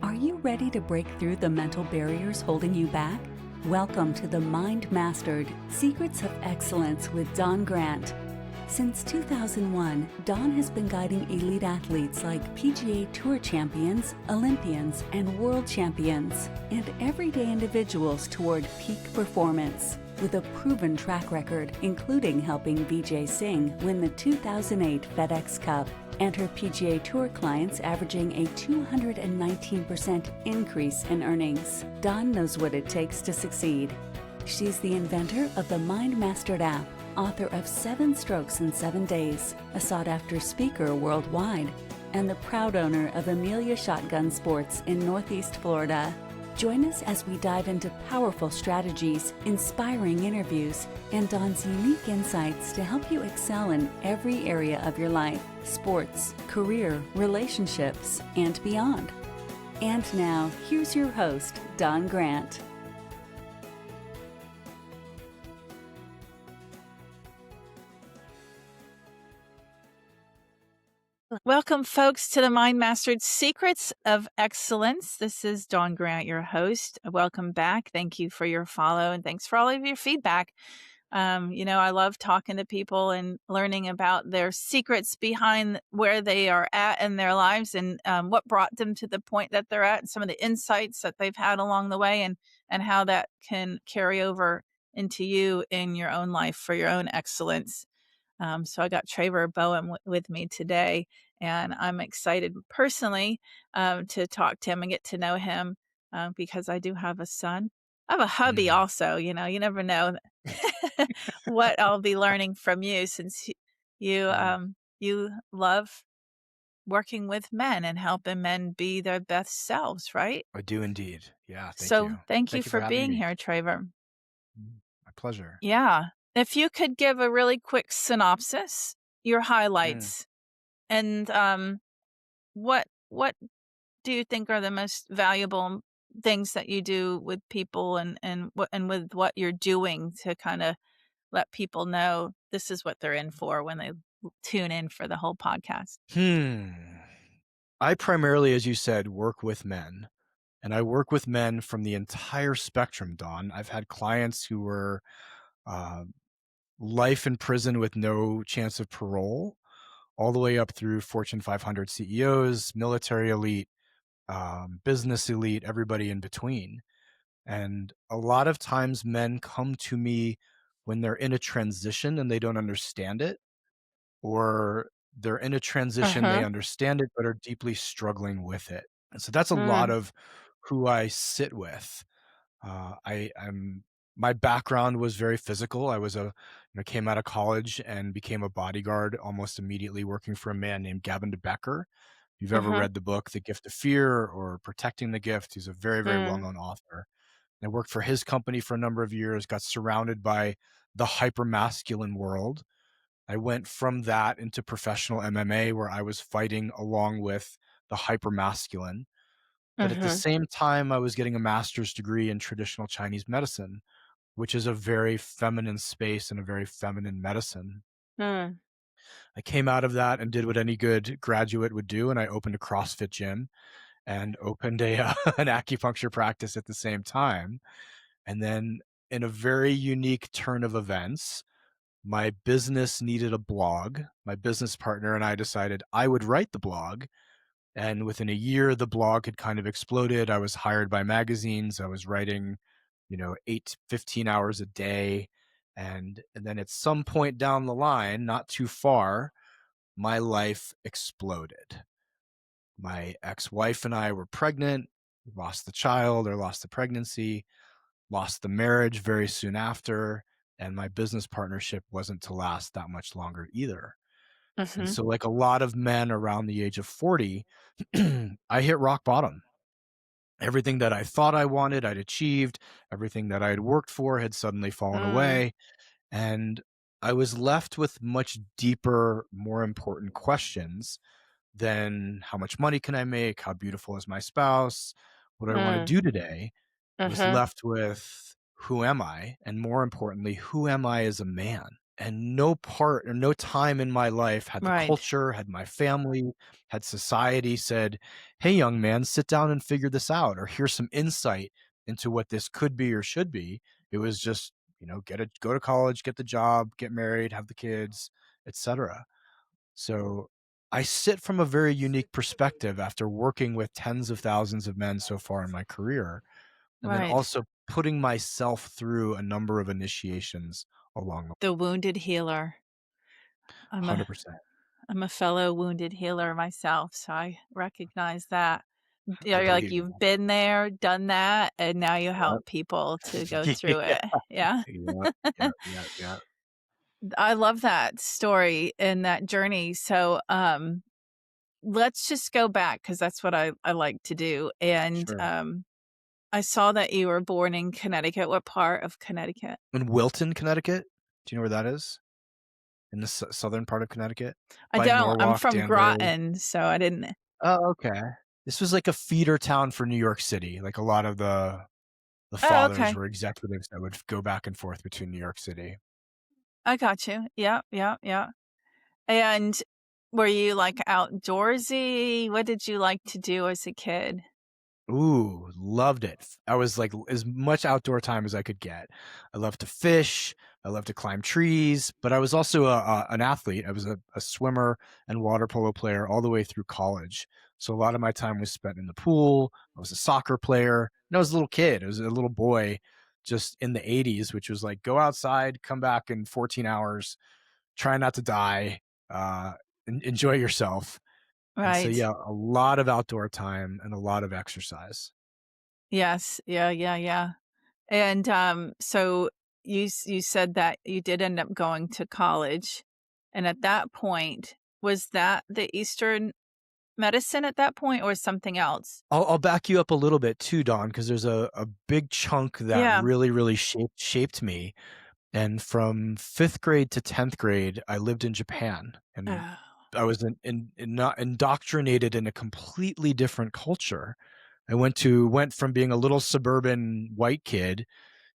Are you ready to break through the mental barriers holding you back? Welcome to the Mind Mastered Secrets of Excellence with Don Grant. Since 2001, Don has been guiding elite athletes like PGA Tour champions, Olympians, and world champions, and everyday individuals toward peak performance. With a proven track record, including helping Vijay Singh win the 2008 FedEx Cup, and her PGA Tour clients averaging a 219% increase in earnings. Dawn knows what it takes to succeed. She's the inventor of the Mind Mastered app, author of 7 Strokes in 7 Days, a sought-after speaker worldwide, and the proud owner of Amelia Shotgun Sports in Northeast Florida. Join us as we dive into powerful strategies, inspiring interviews, and Dawn's unique insights to help you excel in every area of your life, sports, career, relationships, and beyond. And now, here's your host, Don Grant. Welcome, folks, to the Mind Mastered Secrets of Excellence. This is Dawn Grant, your host. Welcome back. Thank you for your follow, and thanks for all of your feedback. I love talking to people and learning about their secrets behind where they are at in their lives and what brought them to the point that they're at, and some of the insights that they've had along the way, and how that can carry over into you in your own life for your own excellence. So I got Traver Boehm with me today, and I'm excited personally to talk to him and get to know him because I do have a son. I have a hubby also. You never know what I'll be learning from you, since you love working with men and helping men be their best selves, right? I do indeed. Yeah, thank So you. thank you Thank you for for having being me. here, Traver. My pleasure. Yeah. If you could give a really quick synopsis, your Mm. highlights, and what do you think are the most valuable things that you do with people, and with what you're doing to kind of let people know this is what they're in for when they tune in for the whole podcast? I primarily, as you said, work with men, and I work with men from the entire spectrum, Don. I've had clients who were uh, life in prison with no chance of parole, all the way up through Fortune 500 CEOs, military elite, business elite, everybody in between. And a lot of times men come to me when they're in a transition and they don't understand it, or they're in a transition, they Uh-huh. understand it, but are deeply struggling with it. And so that's a lot Mm. of who I sit with. I'm My background was very physical. Came out of college and became a bodyguard almost immediately, working for a man named Gavin de Becker. If you've ever Uh-huh. read the book, The Gift of Fear or Protecting the Gift, he's a very, very Mm. well-known author. I worked for his company for a number of years, got surrounded by the hyper-masculine world. I went from that into professional MMA, where I was fighting along with the hyper-masculine. But at the Uh-huh. same time, I was getting a master's degree in traditional Chinese medicine, which is a very feminine space and a very feminine medicine. Mm. I came out of that and did what any good graduate would do, and I opened a CrossFit gym and opened an acupuncture practice at the same time. And then, in a very unique turn of events, my business needed a blog. My business partner and I decided I would write the blog. And within a year, the blog had kind of exploded. I was hired by magazines. I was writing, 15 hours a day. And then at some point down the line, not too far, my life exploded. My ex-wife and I were pregnant, lost the child or lost the pregnancy, lost the marriage very soon after, and my business partnership wasn't to last that much longer either. And Uh-huh. so, like a lot of men around the age of 40, I hit rock bottom. Everything that I thought I wanted, I'd achieved. Everything that I had worked for had suddenly fallen Mm. away. And I was left with much deeper, more important questions than how much money can I make? How beautiful is my spouse? What do I want to Mm. do today? I was Uh-huh. left with, who am I? And more importantly, who am I as a man? and no part or no time in my life had the Right. culture, had my family, had society said, "Hey, young man, sit down and figure this out," or "Here's some insight into what this could be or should be." It was just, go to college, get the job, get married, have the kids, etc. So I sit from a very unique perspective after working with tens of thousands of men so far in my career, and then Right. also putting myself through a number of initiations along the The wounded healer. I'm a 100%. I'm a fellow wounded healer myself, so I recognize that. I You're like believe you've you. been there, done that, and now you Yep. help people to go through Yeah. it. Yeah. Yep, yep, yep, yep. I love that story and that journey. So, let's just go back because that's what I like to do. And Sure. I saw that you were born in Connecticut. What part of Connecticut? In Wilton, Connecticut? Do you know where that is? In the southern part of Connecticut? I By don't. I'm Norwalk, from Danbury? Groton, so I didn't. Oh, okay. This was like a feeder town for New York City, like, a lot of the Oh, fathers okay. were executives that would go back and forth between New York City. I got you. Yeah, yeah, yeah. And were you like outdoorsy? What did you like to do as a kid? Ooh, loved it. I was like as much outdoor time as I could get. I love to fish. I love to climb trees, but I was also an athlete. I was a swimmer and water polo player all the way through college. So a lot of my time was spent in the pool. I was a soccer player. And I was a little kid. I was a little boy just in the 80s, which was like go outside, come back in 14 hours, try not to die, enjoy yourself. And so, Right. yeah, a lot of outdoor time and a lot of exercise. Yes. Yeah, yeah, yeah. And, so you said that you did end up going to college, and at that point, was that the Eastern medicine at that point or something else? I'll back you up a little bit too, Don, because there's a big chunk that Yeah. really shaped me. And from 5th grade to 10th grade, I lived in Japan, and Oh, I was not indoctrinated in a completely different culture. I went from being a little suburban white kid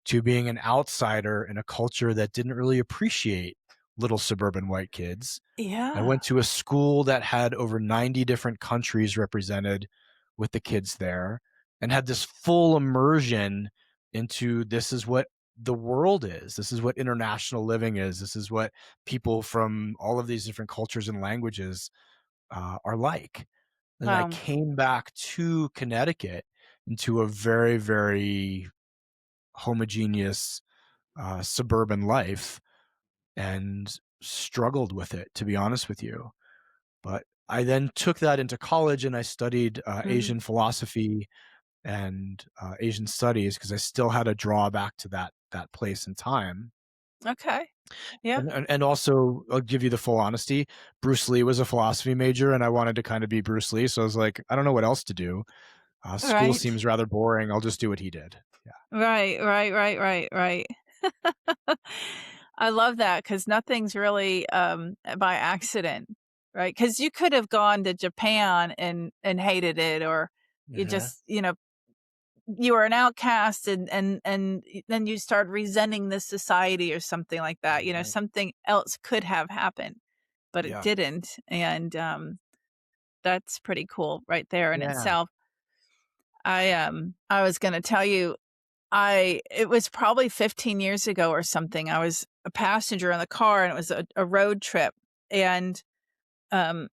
to being an outsider in a culture that didn't really appreciate little suburban white kids. I yeah. went to a school that had over 90 different countries represented with the kids there, and had this full immersion into this is what the world is. This is what international living is. This is what people from all of these different cultures and languages are like. And I Wow. came back to Connecticut into a very, very homogeneous suburban life and struggled with it, to be honest with you. But I then took that into college and I studied Mhm. Asian philosophy and Asian studies because I still had a drawback to that place and time. Okay. Yeah. And also, I'll give you the full honesty. Bruce Lee was a philosophy major, and I wanted to kind of be Bruce Lee. So I was like, I don't know what else to do. School Right. seems rather boring. I'll just do what he did. Yeah. Right, right, right, right, right. I love that because nothing's really, by accident, right? Because you could have gone to Japan and hated it, or you Uh-huh. just, you were an outcast and then you start resenting the society or something like that, Right. something else could have happened, but it Yeah. didn't, and, that's pretty cool right there in Yeah. itself. I was gonna tell you I it was probably 15 years ago or something. I was a passenger in the car, and it was a road trip, and, um,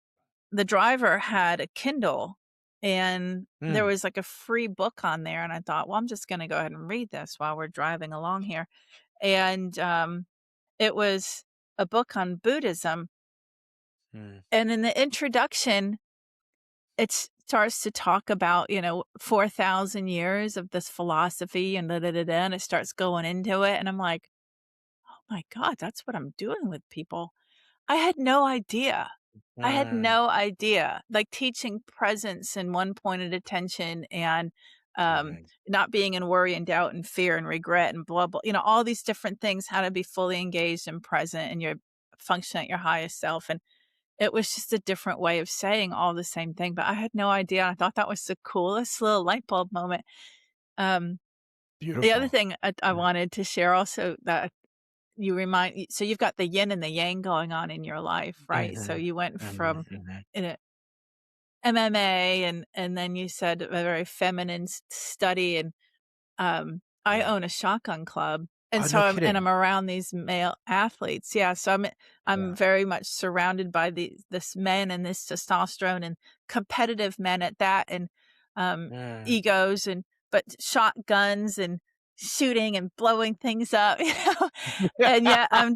the driver had a Kindle, and there Mm. was, like, a free book on there, and I thought, "Well, I'm just gonna go ahead and read this while we're driving along here," and, it was a book on Buddhism, Mm. and in the introduction, it starts to talk about, 4,000 years of this philosophy and da da da da, and it starts going into it, and I'm like, my god, that's what I'm doing with people. I had no idea. I had Mm. no idea. Like teaching presence and one-pointed attention and, Right. not being in worry and doubt and fear and regret and blah, blah, all these different things, how to be fully engaged and present and your function at your highest self, and it was just a different way of saying all the same thing, but I had no idea. I thought that was the coolest little light bulb moment. Um, the other Beautiful. thing I Yeah. wanted to share also that so you've got the yin and the yang going on in your life, right? So Mhm. you went Mhm, from mhm. in a MMA, and then you said a very feminine study, and I Yeah. own a shotgun club, and Oh, so no I'm kidding. around these male athletes. Yeah, so I'm Yeah. very much surrounded by this men and this testosterone and competitive men at that, and um Mm. egos, and but shotguns and shooting and blowing things up, And yet I'm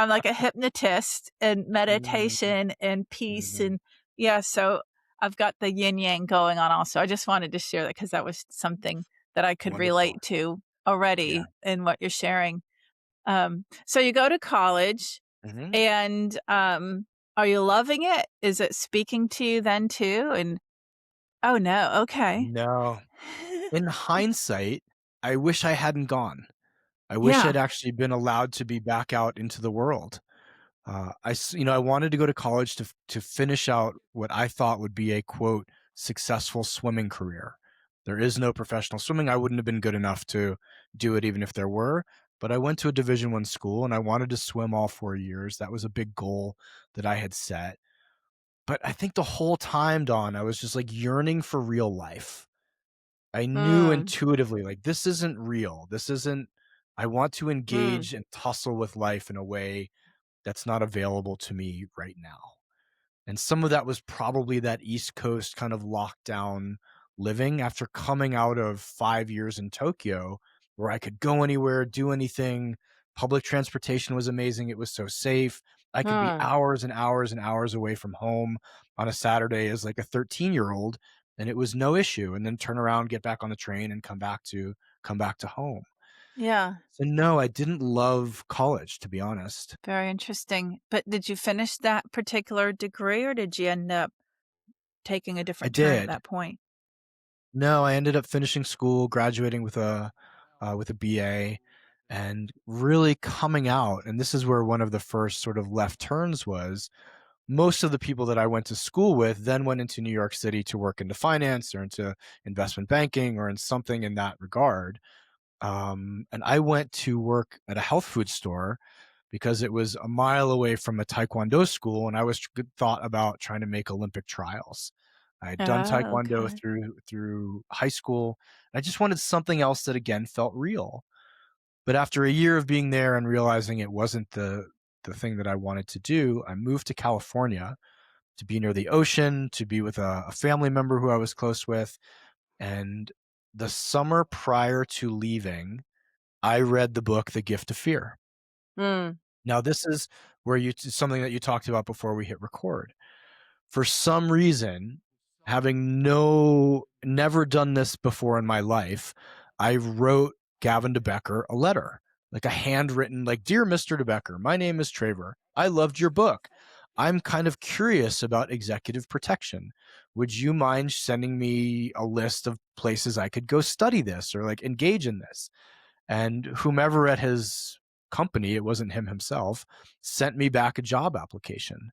like a hypnotist and Mm. meditation and peace, Mhm. and yeah, so I've got the yin yang going on also. I just wanted to share that because that was something that I could Wonderful. relate to Yeah. already in what you're sharing. So you go to college, Mhm. and are you loving it? Is it speaking to you then too? And oh no, okay. No. In hindsight, I wish I hadn't gone. I wish Yeah. I'd actually been allowed to be back out into the world. I wanted to go to college to finish out what I thought would be a quote successful swimming career. There is no professional swimming. I wouldn't have been good enough to do it even if there were. But I went to a Division I school and I wanted to swim all 4 years. That was a big goal that I had set. But I think the whole time, Dawn, I was just like yearning for real life. I knew Mm, intuitively, like, this isn't real. This isn't, I want to mm, engage and tussle with life in a way that's not available to me right now. And some of that was probably that East Coast kind of lockdown living after coming out of 5 years in Tokyo, where I could go anywhere, do anything. Public transportation was amazing. It was so safe. I could be mm. hours and hours and hours away from home on a Saturday as like a 13-year-old, and it was no issue. And then turn around, get back on the train, and come back to home. Yeah. So no, I didn't love college, to be honest. Very interesting. But did you finish that particular degree, or did you end up taking a I different turn at did. that point? No, I ended up finishing school, graduating with a BA, and really coming out. And this is where one of the first sort of left turns was. Most of the people that I went to school with then went into New York City to work into finance or into investment banking or in something in that regard. And I went to work at a health food store because it was a mile away from a taekwondo school, and I was thought about trying to make Olympic trials. I had done Oh, taekwondo okay. through high school. I just wanted something else that again felt real. But after a year of being there and realizing it wasn't the thing that I wanted to do, I moved to California to be near the ocean, to be with a family member who I was close with. And the summer prior to leaving, I read the book The Gift of Fear. Mm. Now, this is where something that you talked about before we hit record. For some reason, having never done this before in my life, I wrote Gavin de Becker a letter, like a handwritten, like, "Dear Mr. de Becker, my name is Traver. I loved your book. I'm kind of curious about executive protection. Would you mind sending me a list of places I could go study this or like engage in this?" And whomever at his company, it wasn't him himself, sent me back a job application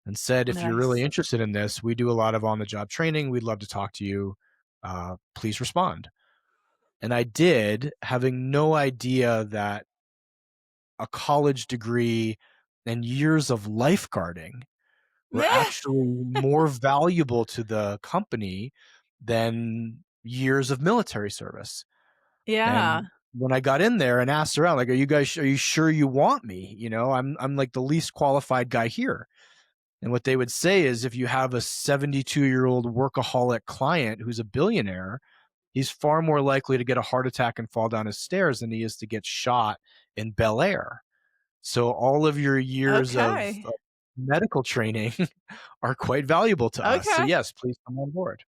and said, "If you're really Nice. interested in this, we do a lot of on the job training. We'd love to talk to you. Please respond." And I did, having no idea that a college degree and years of lifeguarding were actually more valuable to the company than years of military service. Yeah. And when I got in there and asked around, like, are you sure you want me? I'm like the least qualified guy here. And what they would say is if you have a 72-year-old workaholic client who's a billionaire, he's far more likely to get a heart attack and fall down his stairs than he is to get shot in Bel Air. So all of your years Okay. of medical training are quite valuable to us. So Okay. yes, please come on board.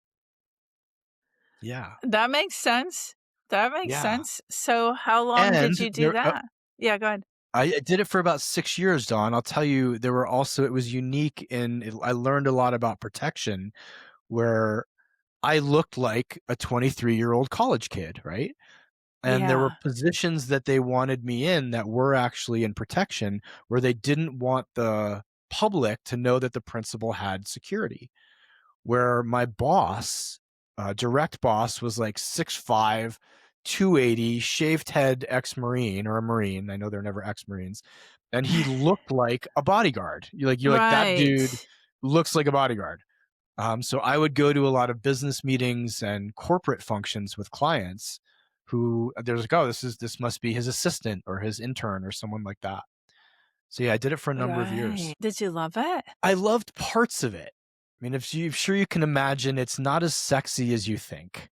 Yeah. That makes sense. That makes Yeah. sense. So how long did And you do that? Yeah, go ahead. I did it for about 6 years, Dawn. I'll tell you, there were also, it was unique I learned a lot about protection where I looked like a 23-year-old college kid, right? And there were Yeah. positions that they wanted me in that were actually in protection where they didn't want the public to know that the principal had security. Where my boss, direct boss, was like 6'5", 280, shaved head ex-Marine or a Marine. I know they're never ex-Marines. And he looked like a bodyguard. You're like, that dude Right. looks like a bodyguard. So I would go to a lot of business meetings and corporate functions with clients who they're like, oh, this must be his assistant or his intern or someone like that. So yeah, I did it for a number of years. Right. Did you love it? I loved parts of it. I mean, if you sure you can imagine, it's not as sexy as you think.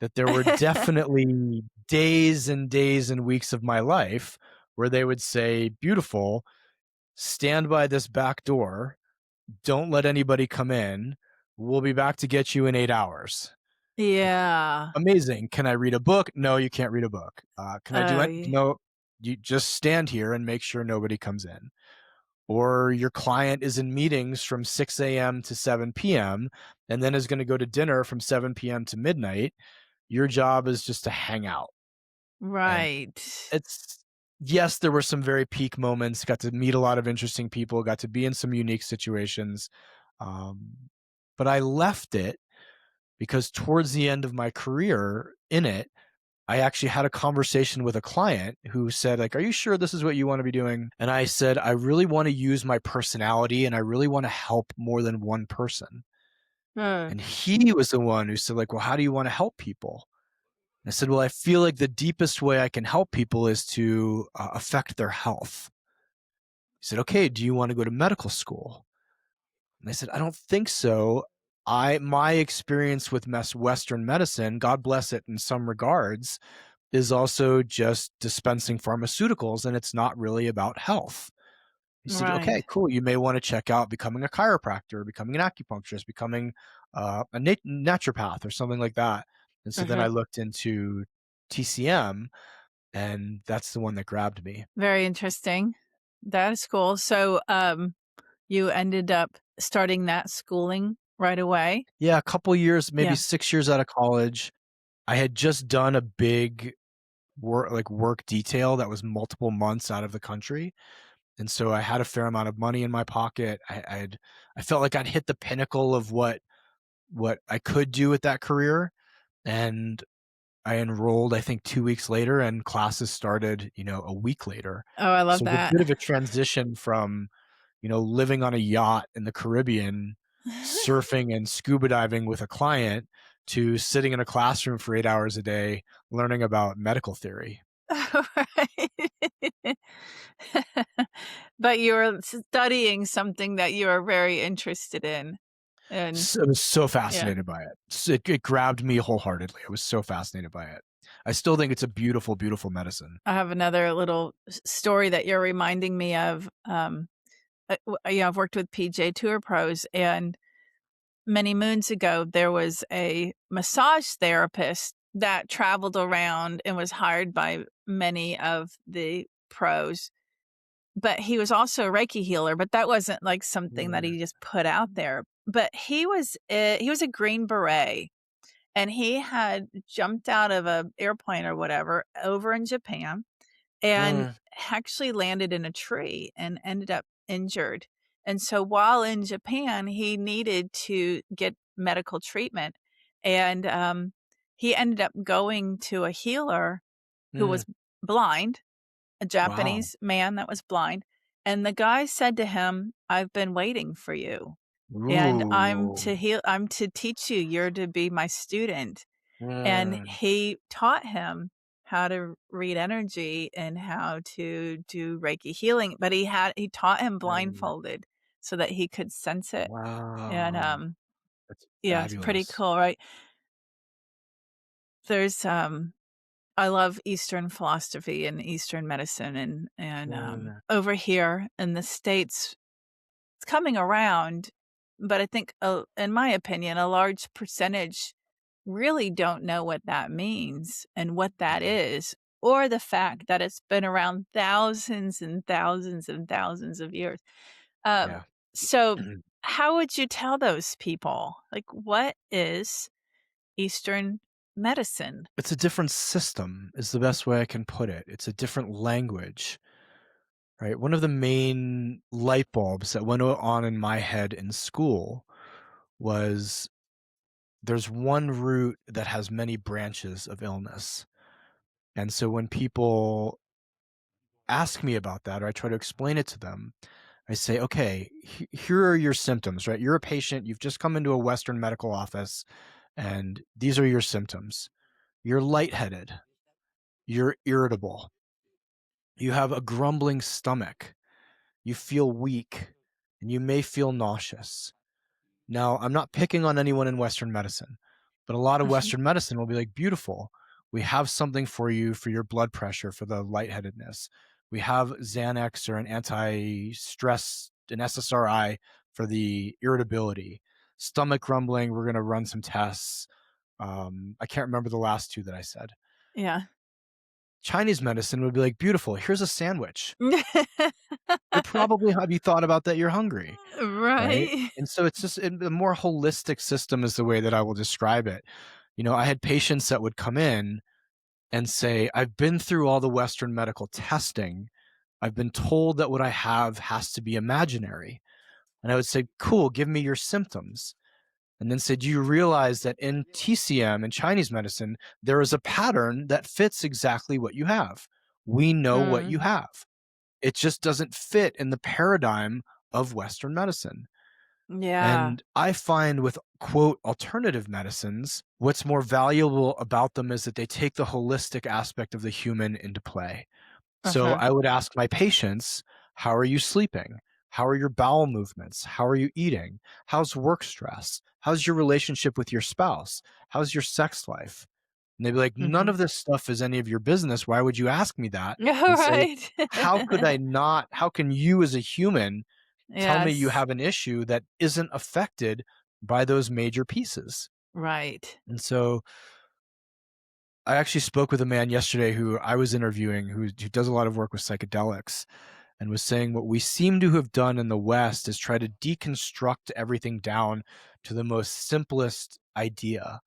That there were definitely days and days and weeks of my life where they would say, "Beautiful, stand by this back door. Don't let anybody come in. We'll be back to get you in 8 hours." Like, Yeah. amazing. Can I read a book? No, you can't read a book. Can I do Oh, it? No, you just stand here and make sure nobody comes in. Or your client is in meetings from 6 a.m. to 7 p.m. and then is going to go to dinner from 7 p.m. to midnight. Your job is just to hang out. And right. it's yes, there were some very peak moments, got to meet a lot of interesting people, got to be in some unique situations. Um, but I left it because towards the end of my career in it, I actually had a conversation with a client who said, like, "Are you sure this is what you want to be doing?" And I said, "I really want to use my personality and I really want to help more than one person." Mm. And he was the one who said, like, "Well, how do you want to help people?" I said, "Well, I feel like the deepest way I can help people is to affect their health." He said, "Okay, do you want to go to medical school?" And I said, "I don't think so. My experience with Western medicine, God bless it in some regards, is also just dispensing pharmaceuticals, and it's not really about health." He said, "Okay, Right. cool. You may want to check out becoming a chiropractor, becoming an acupuncturist, becoming a naturopath or something like that." And so then I Mhm. looked into TCM, and that's the one that grabbed me. Very interesting. That is cool. So, you ended up starting that schooling right away? Yeah, a couple years, maybe Yeah. 6 years out of college. I had just done a big work detail that was multiple months out of the country, and so I had a fair amount of money in my pocket. I felt like I'd hit the pinnacle of what I could do with that career, and I enrolled, I think, 2 weeks later, and classes started, a week later. Oh, I love So it was a that. bit of a transition from, living on a yacht in the Caribbean, surfing and scuba diving with a client, to sitting in a classroom for 8 hours a day learning about medical theory. Right. But you're studying something that you are very interested in, and I was so yeah. fascinated by it. It grabbed me wholeheartely. I was so fascinated by it. I still think it's a beautiful, beautiful medicine. I have another little story that you're reminding me of. I've worked with PJ Tour pros, and many moons ago, there was a massage therapist that traveled around and was hired by many of the pros. But he was also a Reiki healer, but that wasn't like something that Mm, he just put out there. But he was a Green Beret, and he had jumped out of a airplane or whatever over in Japan and mm, actually landed in a tree and ended up injured. And so while in Japan, he needed to get medical treatment, and he ended up going to a healer who mm. was blind, a Wow. Japanese man that was blind, and the guy said to him, "I've been waiting for you, and Ooh. I'm to teach you, you're to be my student." And Mm, he taught him how to read energy and how to do Reiki healing, but he taught him mm. blindfolded so that he could sense it, and, Wow. That's yeah, it's pretty fabulous. cool, right? There's, I love Eastern philosophy and Eastern medicine, and Mm, over here in the States, it's coming around, but I think, in my opinion, a large percentage really don't know what that means and what that mhm. is, or the fact that it's been around thousands and thousands and thousands of years. Um, Yeah. so how would you tell those people? Like, what is Eastern medicine? It's a different system is the best way I can put it. It's a different language, right? One of the main light bulbs that went on in my head in school was there's one root that has many branches of illness. And so when people ask me about that, or I try to explain it to them, I say, okay, here are your symptoms, right? You're a patient, you've just come into a Western medical office, and these are your symptoms. You're lightheaded, you're irritable, you have a grumbling stomach, you feel weak, and you may feel nauseous. Now, I'm not picking on anyone in Western medicine, but a lot of Western medicine will be like, beautiful. We have something for you for your blood pressure, for the lightheadedness. We have Xanax or an anti-stress, an SSRI for the irritability. Stomach grumbling, we're going to run some tests. I can't remember the last two that I said. Yeah. Chinese medicine would be like, beautiful, here's a sandwich. You're probably, have you thought about that? You're hungry. Right? Right. And so it's just a more holistic system is the way that I will describe it. I had patients that would come in and say, "I've been through all the Western medical testing. I've been told that what I have has to be imaginary." And I would say, "Cool, give me your symptoms." And then say, "Do you realize that in TCM, in Chinese medicine, there is a pattern that fits exactly what you have? We know what you Mm. have. It just doesn't fit in the paradigm of Western medicine." Yeah. And I find with quote alternative medicines, what's more valuable about them is that they take the holistic aspect of the human into play. So Uh-huh. I would ask my patients, how are you sleeping? How are your bowel movements? How are you eating? How's work stress? How's your relationship with your spouse? How's your sex life? And they'd be like, none Mhm. of this stuff is any of your business. Why would you ask me that? All And say, right. how could I not? How can you as a human tell me you Yes. have an issue that isn't affected by those major pieces? Right. And so I actually spoke with a man yesterday who I was interviewing who does a lot of work with psychedelics and was saying what we seem to have done in the West is try to deconstruct everything down to the most simplest idea.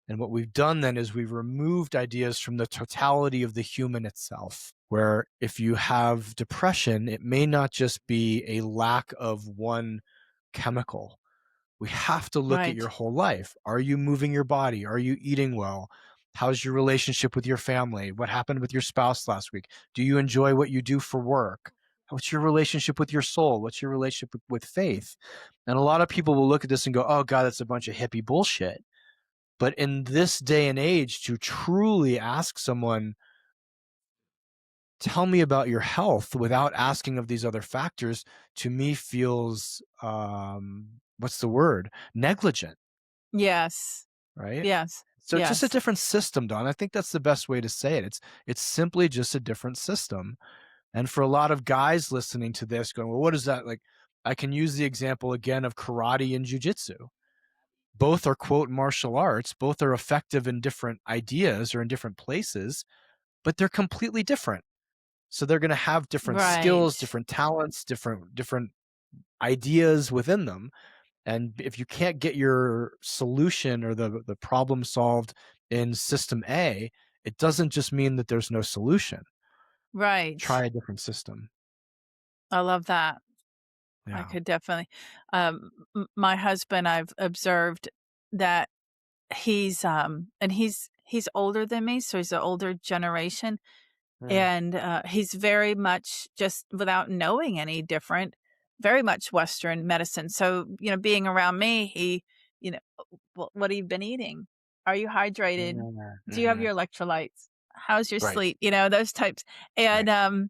And what we've done then is we've removed ideas from the totality of the human itself, where if you have depression, it may not just be a lack of one chemical. We have to look at your Right. whole life. Are you moving your body? Are you eating well? How's your relationship with your family? What happened with your spouse last week? Do you enjoy what you do for work? What's your relationship with your soul? What's your relationship with faith? And a lot of people will look at this and go, oh, God, that's a bunch of hippie bullshit. But in this day and age, to truly ask someone, tell me about your health without asking of these other factors, to me feels, what's the word? Negligent, Yes. right? Yes. So it's just a Yes. different system, Don. I think that's the best way to say it. It's simply just a different system. And for a lot of guys listening to this going, well, what is that like? I can use the example again of karate and jujitsu. Both are quote martial arts, both are effective in different ideas or in different places, but they're completely different. So they're going to have different skills, Right. different talents, different ideas within them. And if you can't get your solution or the problem solved in system A, it doesn't just mean that there's no solution. Try Right. a different system. I love that. I Yeah. could definitely my husband, I've observed that he's older than me, so he's an older generation. Mm. And, he's very much just without knowing any different, very much Western medicine. So, being around me, you know, what have you been eating? Are you hydrated? Mm, Do you have mhm. your electrolytes? How's your Right, sleep? Those types. And, right.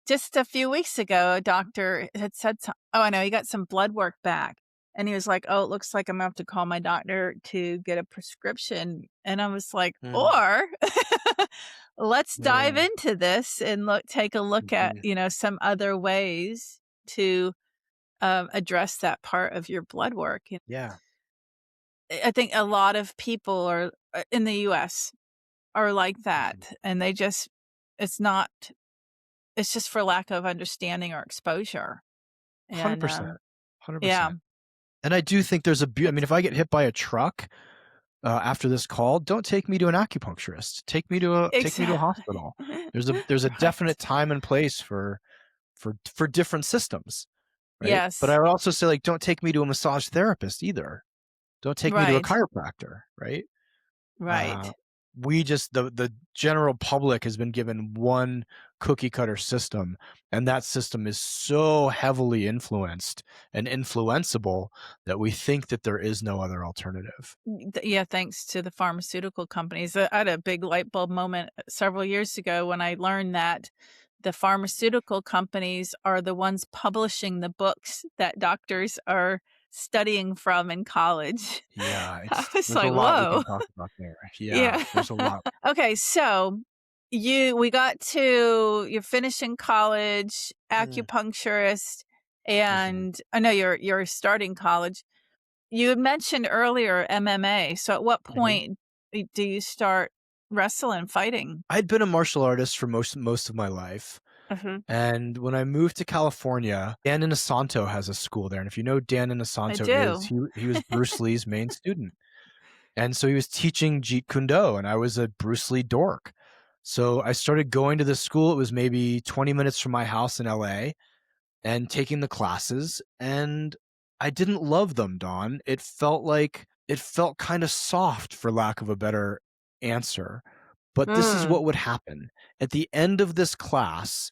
just a few weeks ago, a doctor had said oh, I know, he got some blood work back, and he was like, "Oh, it looks like I'm gonna have to call my doctor to get a prescription," and I was like, Mm, "Or, let's dive mm, into this and take a look at, mhm. some other ways to, address that part of your blood work." Yeah. I think a lot of people are, in the US are like Mhm. that, and it's not it's just for lack of understanding or exposure. And, 100%, yeah, 100%. And I do think there's a I mean, it's if I get hit by a truck, after this call, don't take me to an acupuncturist. Take me to a exactly. hospital. There's a Right. definite time and place for different systems, right? But I Yes. would also say, like, don't take me to a massage therapist either. Don't take me to a Right. chiropractor, right? Uh, Right. we just the general public has been given one cookie cutter system, and that system is so heavily influenced and influenceable that we think that there is no other alternative. Yeah, thanks to the pharmaceutical companies. I had a big light bulb moment several years ago when I learned that the pharmaceutical companies are the ones publishing the books that doctors are studying from in college. Yeah, I it's was there's a like, lot we can "Whoa." talk about there. Yeah, Yeah. there's a lot. Okay, so we got to you're finishing college, Mm, acupuncturist, mhm, and I know you're starting college. You had mentioned earlier MMA, so at what mhm. point do you start wrestling, fighting? I'd been a martial artist for most of my life, Mhm. and when I moved to California, Dan Inosanto has a school there, and if you know Dan I Inosanto is, do. he was Bruce Lee's main student. And so he was teaching Jeet Kune Do, and I was a Bruce Lee dork. So I started going to this school. It was maybe 20 minutes from my house in LA and taking the classes. And I didn't love them, Dawn. It felt kind of soft, for lack of a better answer. But this is Mm, what would happen. At the end of this class,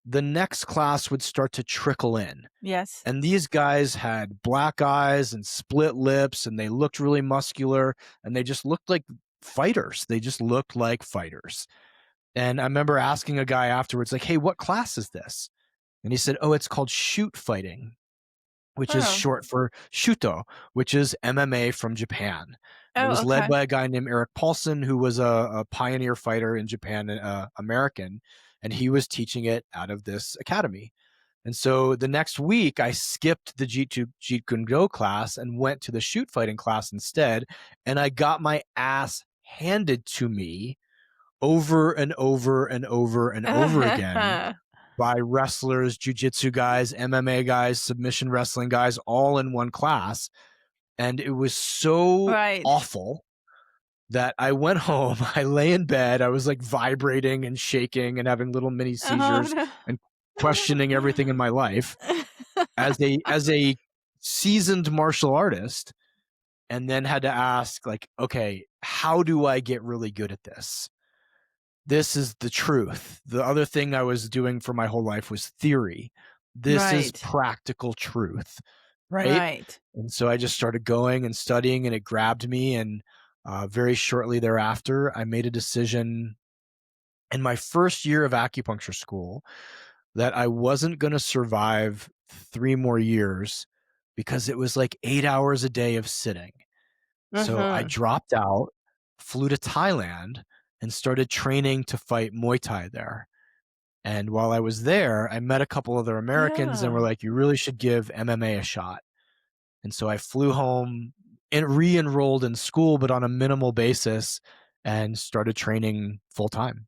the next class would start to trickle in. yes. And these guys had black eyes and split lips, and they looked really muscular, and they just looked like fighters. They just looked like fighters. And I remember asking a guy afterwards, like, hey, what class is this? And he said, oh, it's called shoot fighting, which is Oh. short for Shuto, which is MMA from Japan. And it Oh, was led okay. by a guy named Eric Paulson, who was a pioneer fighter in Japan, American, and he was teaching it out of this academy. And so the next week, I skipped the Jeet Kune Do class and went to the shoot fighting class instead. And I got my ass handed to me over and over and over and over again by wrestlers, jujitsu guys, MMA guys, submission wrestling guys, all in one class. And it was so Right. awful that I went home. I lay in bed. I was like vibrating and shaking and having little mini Oh, seizures no. and questioning everything in my life as a seasoned martial artist, and then had to ask, like, okay, how do I get really good at this? This is the truth. The other thing I was doing for my whole life was theory. This is Right. practical truth, right? Right. And so I just started going and studying, and it grabbed me. And very shortly thereafter, I made a decision in my first year of acupuncture school that I wasn't going to survive 3 more years because it was like 8 hours a day of sitting. So I Mhm. dropped out, flew to Thailand, and started training to fight Muay Thai there. And while I was there, I met a couple other Americans and were Oh. like, you really should give MMA a shot. And so I flew home and re-enrolled in school, but on a minimal basis, and started training full time.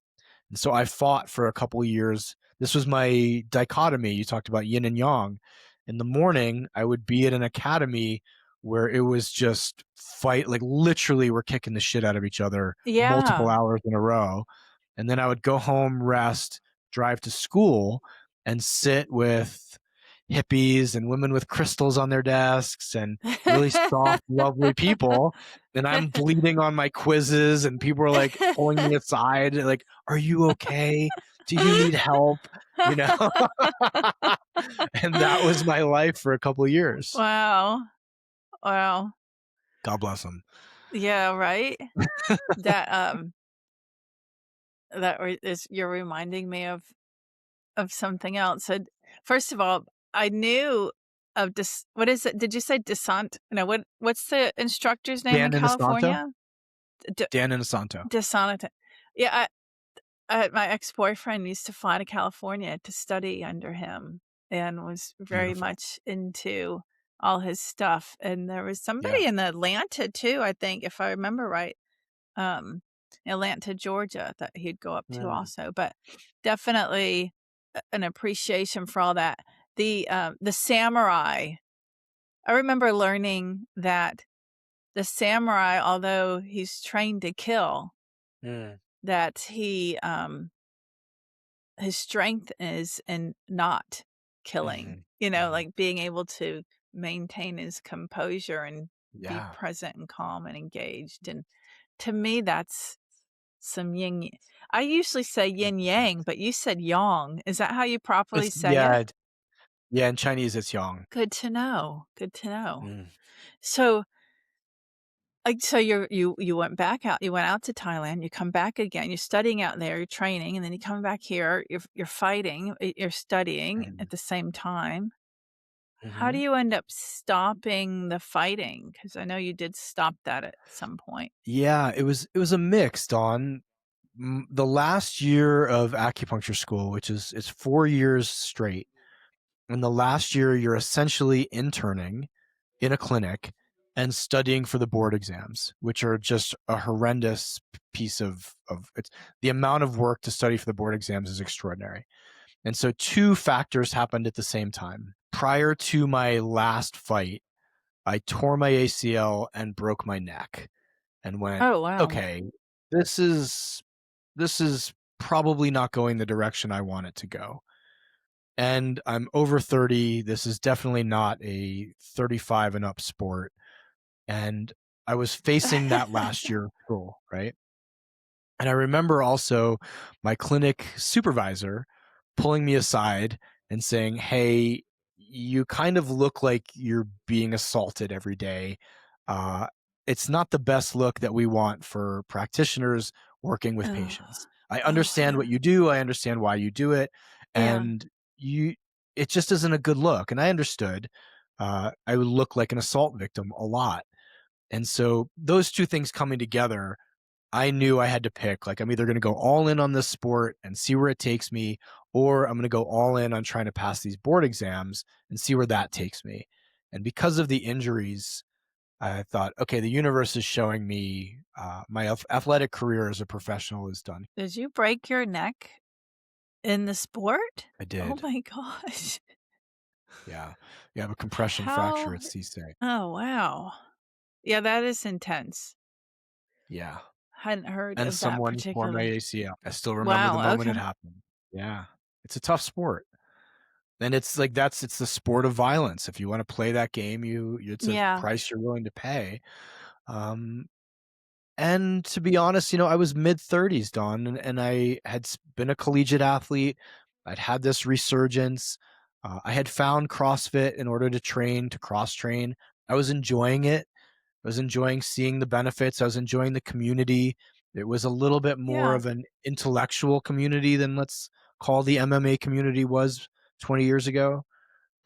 And so I fought for a couple years. This was my dichotomy. You talked about yin and yang. In the morning, I would be at an academy where it was just fight, like literally we're kicking the shit out of each other multiple Yeah. hours in a row. And then I would go home, rest, drive to school, and sit with hippies and women with crystals on their desks and really soft, lovely people. And I'm bleeding on my quizzes, and people are like pulling me aside, like, are you okay? Do you need help? You know? And that was my life for a couple of years. Wow. Wow. God bless them. Yeah, right? That, is you're reminding me of something else. So, first of all, I knew of this. What is it? Did you say Desant? No, what's the instructor's name in Dan Inosanto? California? D Dan Inosanto. Desant. Yeah, my ex-boyfriend used to fly to California to study under him and was very Beautiful. much into all his stuff, and there was Yeah. somebody in Atlanta too, I think, if I remember right, um, Atlanta, Georgia, that he'd go up to Mm, also, but definitely an appreciation for all that. The samurai, I remember learning that the samurai, although he's trained to kill, mm, that his strength is in not killing, mhm, mhm. like being able to maintain his composure and be Yeah. present and calm and engaged. And to me, that's some yin. I usually say yin yang, but you said yang. Is that how you properly It's say it? yeah, yeah, in Chinese, it's yang. Good to know. Good to know. Mm. So, so you went back out. You went out to Thailand. You come back again. You're studying out there. You're training, and then you come back here. You're fighting. You're studying Mhm. at the same time. How do Mhm. you end up stopping the fighting? Because I know you did stop that at some point. Yeah, it was a mix, Dawn. The last year of acupuncture school, which is it's 4 years straight, in the last year, you're essentially interning in a clinic and studying for the board exams, which are just a horrendous piece of it's the amount of work to study for the board exams is extraordinary. And so 2 factors happened at the same time. Prior to my last fight, I tore my ACL and broke my neck and went, Oh, wow. "Okay, this is this is probably not going the direction I want it to go." And I'm over 30. This is definitely not a 35 and up sport. And I was facing that last year of school, right? And I remember also my clinic supervisor pulling me aside and saying, "Hey, you kind of look like you're being assaulted every day. Uh, it's not the best look that we want for practitioners working with Oh, patients. I oh, understand what you do. I understand why you do it, yeah. and you, it just isn't a good look." And I understood. I would look like an assault victim a lot, and so those two things coming together, I knew I had to pick, like, I'm either gonna go all in on this sport and see where it takes me, or I'm gonna go all in on trying to pass these board exams and see where that takes me. And because of the injuries, I thought, "Okay, the universe is showing me, my athletic career as a professional is done." Did you break your neck in the sport? I Oh did. my gosh. Yeah. You have a compression fracture How at CSEC. Oh, wow. Yeah, that is intense. Yeah. Hadn't heard And of that someone tore my particularly. ACL. I still remember the Wow, moment it okay. happened. Yeah. It's a tough sport. And it's like it's the sport of violence. If you wanna play that game, it's a Yeah, price you're willing to pay. Um, and to be honest, I was mid-30s, Dawn, and I had been a collegiate athlete. I'd had this resurgence. I had found CrossFit in order to train, to cross train. I was enjoying it. I was enjoying seeing the benefits. I was enjoying the community. It was a little bit more yeah, of an intellectual community than let's call the MMA community was 20 years ago.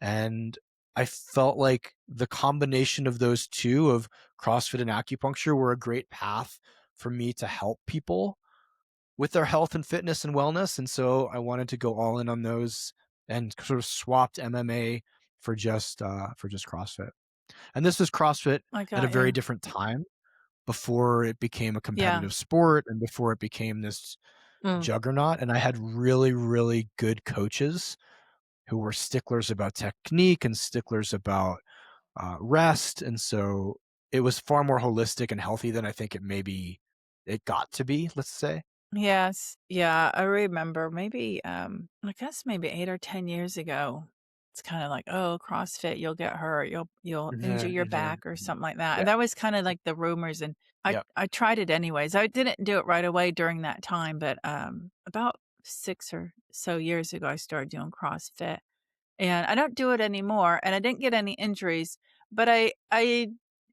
And I felt like the combination of those two, of CrossFit and acupuncture, were a great path for me to help people with their health and fitness and wellness. And so I wanted to go all in on those and sort of swapped MMA for just CrossFit. And this was CrossFit I at a got very you. different time, before it became a Yeah. competitive sport and before it became this Mm. juggernaut. And I had really, really good coaches who were sticklers about technique and sticklers about rest. And so it was far more holistic and healthy than I think it got to be, let's say. Yes. Yeah, I remember maybe, I guess maybe 8 or 10 years ago, it's kinda like, "Oh, CrossFit, you'll get hurt, you'll injure Mhm, your mhm, back," or mhm. something like that, and Yeah. that was kinda like the rumors, and I Yep. I tried it anyways. I didn't do it right away during that time, but, about 6 or so years ago, I started doing CrossFit. And I don't do it anymore, and I didn't get any injuries, but I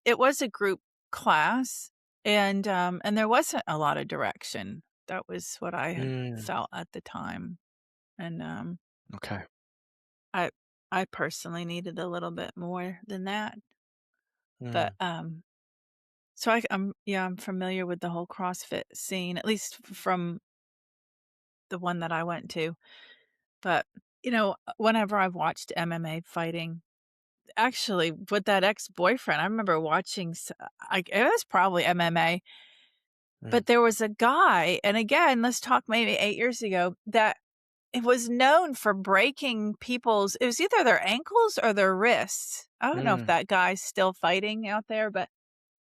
it was a group class, and there wasn't a lot of direction. That was what I had Mm, felt at the time, and, okay. I I personally needed a little bit more than that, but, Mm, so I'm familiar with the whole CrossFit scene, at least from the one that I went to, but, whenever I've watched MMA fighting. Actually, with that ex-boyfriend, I remember watching it was probably MMA, mm, but there was a guy, and again, let's talk maybe 8 years ago, that it was known for breaking people's, it was either their ankles or their wrists. I don't know if mm, that guy's still fighting out there, but,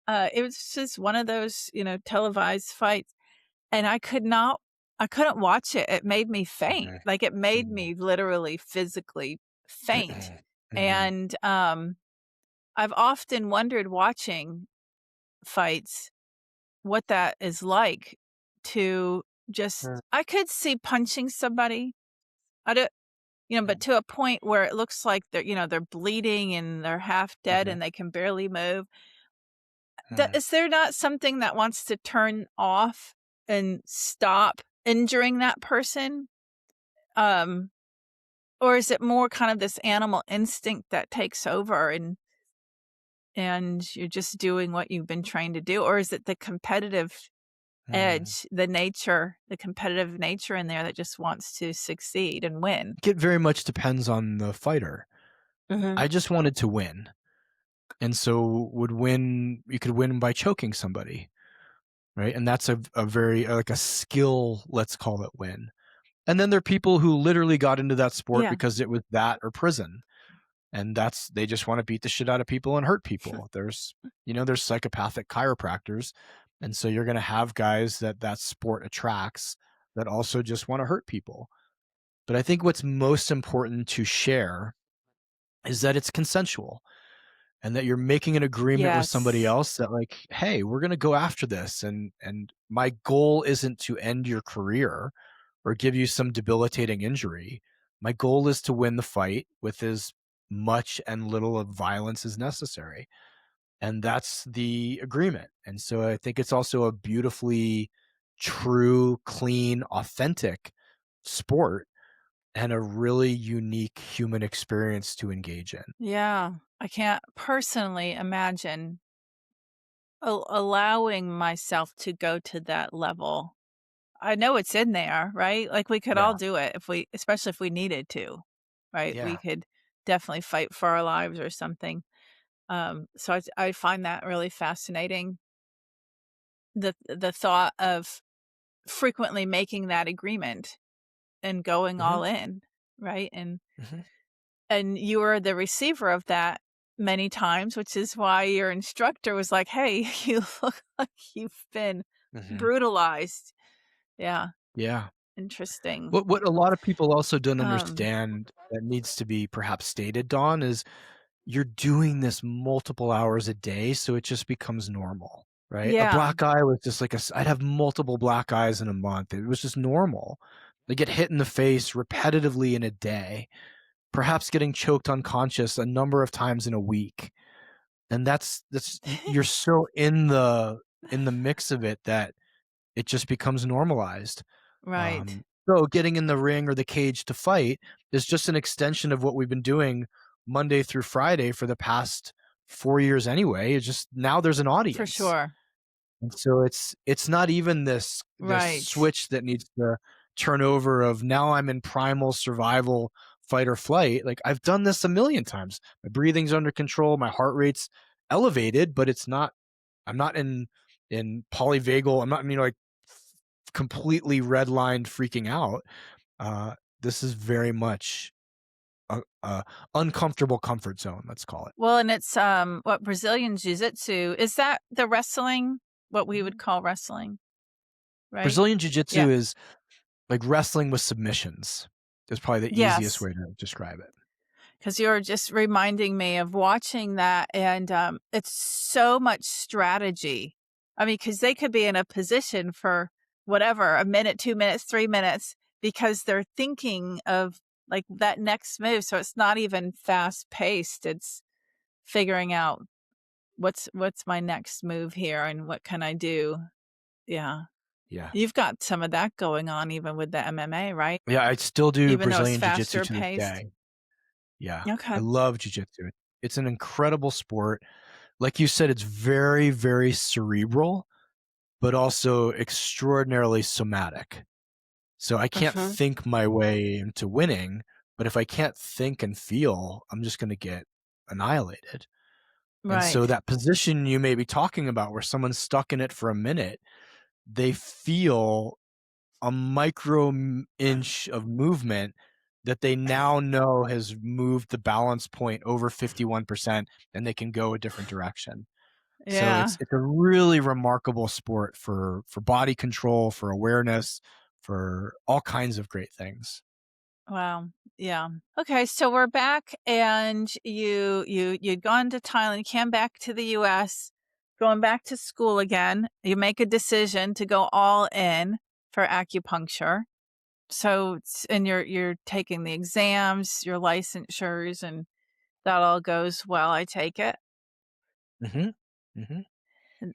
it was just one of those, televised fights, and I couldn't watch it. It made me faint. mhm, Like, it made mhm, me literally physically faint, mhm, mhm, and, I've often wondered watching fights what that is like to just I could see punching somebody. I don't but to a point where it looks like they're bleeding and they're half dead Mhm. and they can barely move. Mhm. Is there not something that wants to turn off and stop injuring that person? Um, or is it more kind of this animal instinct that takes over and you're just doing what you've been trained to do? Or is it the competitive Mhm. edge, the competitive nature in there that just wants to succeed and win? It very much depends on the fighter. Mhm. I just wanted to win, and so you could win by choking somebody, right? And that's a very like a skill, let's call it, win. And then there are people who literally got into that sport Yeah. because it was that or prison. And they just want to beat the shit out of people and hurt people. There's psychopathic chiropractors. And so you're going to have guys that sport attracts that also just want to hurt people. But I think what's most important to share is that it's consensual and that you're making an agreement with somebody Yes. else that like, hey, we're going to go after this, and my goal isn't to end your career or give you some debilitating injury. My goal is to win the fight with as much and little of violence as necessary. And that's the agreement. And so I think it's also a beautifully true, clean, authentic sport and a really unique human experience to engage in. Yeah. I can't personally imagine allowing myself to go to that level. I know it's in there, right? Like, we could all Yeah. do it especially if we needed to, right? We Yeah. could definitely fight for our lives or something. So I find that really fascinating, the thought of frequently making that agreement and going Mhm. all in, right? Mhm. And you were the receiver of that many times, which is why your instructor was like, "Hey, you look like you've been Mhm. brutalized." Yeah, Yeah. interesting. What a lot of people also don't Um, understand that needs to be perhaps stated, Dawn, is you're doing this multiple hours a day, so it just becomes normal, right? A yeah, black eye was just like I'd have multiple black eyes in a month. It was just normal. They get hit in the face repetitively in a day, perhaps getting choked unconscious a number of times in a week. And you're so in the mix of it that it just becomes normalized. right, So getting in the ring or the cage to fight is just an extension of what we've been doing Monday through Friday for the past 4 years anyway. It's just now there's an for audience. sure. And so it's not even this Right, switch that needs to turn over of now I'm in primal survival, fight or flight. Like I've done this a million times. My breathing's under control, my heart rate's elevated, but I'm not in polyvagal. I'm not, like completely redlined freaking out. This is very much a uncomfortable comfort zone, let's call it. well, and it's, what Brazilian Jiu-Jitsu is that the wrestling? What we would Mhm. call wrestling, right? Brazilian Yeah. jiu-jitsu is like wrestling with submissions. Is probably the easiest Yes. way to describe it. 'Cause you're just reminding me of watching that, and, it's so much strategy. I mean, because they could be in a position for whatever, a minute, 2 minutes, 3 minutes, because they're thinking of, like, that next move, so it's not even fast-paced, it's figuring out what's my next move here and what can I do? Yeah. Yeah. You've got some of that going on even with the MMA, right? Yeah, I still do Even though it's Brazilian jiu-jitsu faster to this paced? day. Yeah. I Okay. love jiu-jitsu. It's an incredible sport. Like you said, it's very, very cerebral, but also extraordinarily somatic. So I can't Mhm. think my way into winning, but if I can't think and feel, I'm just gonna get annihilated. And so Right. that position you may be talking about where someone's stuck in it for a minute, they feel a micro inch of movement that they now know has moved the balance point over 51% and they can go a different direction. So Yeah. it's a really remarkable sport for body control, for awareness, for all kinds of great things. Wow. Yeah. Okay, so we're back and you'd gone to Thailand, you came back to the US. going back to school again, you make a decision to go all in for acupuncture. So, and you're taking the exams, your licensures, and that all goes well, I take it? Mm-hmm. Mm-hmm.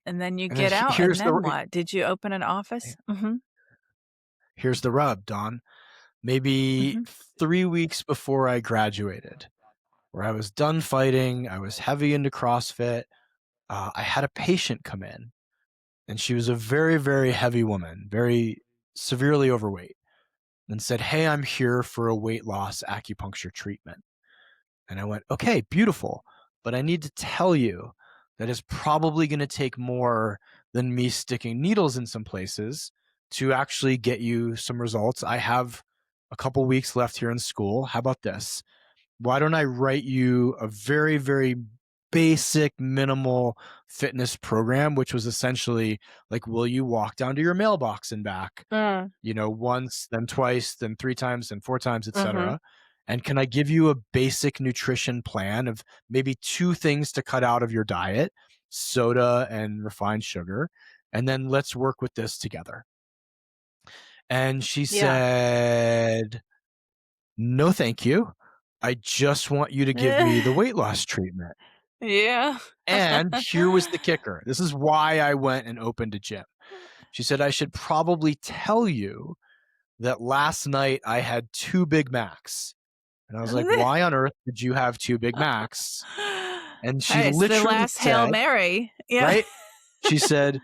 And then you And then get out, and here's then what? Did you open an office? Mhm, here's the rub, Dawn. Maybe mhm. 3 weeks before I graduated, where I was done fighting, I was heavy into CrossFit. I had a patient come in, and she was a very, very heavy woman, very severely overweight, and said, "Hey, I'm here for a weight loss acupuncture treatment." And I went, "Okay, beautiful. But I need to tell you that it's probably going to take more than me sticking needles in some places to actually get you some results. I have a couple weeks left here in school. How about this? Why don't I write you a very, very basic, minimal fitness program, which was essentially like, will you walk down to your mailbox and back, Mm, once, then twice, then 3 times, then 4 times, mhm. etc. And can I give you a basic nutrition plan of maybe 2 things to cut out of your diet, soda and refined sugar, and then let's work with this together." And she Yeah. said, "No, thank you. I just want you to give me the weight loss treatment." Yeah. And here was the kicker. This is why I went and opened a gym. She said, "I should probably tell you that last night I had 2 Big Macs." And I was like, "Why on earth did you have 2 Big Macs?" And she Hey, it's the literally last Hail said, Mary. Yeah. right? She said,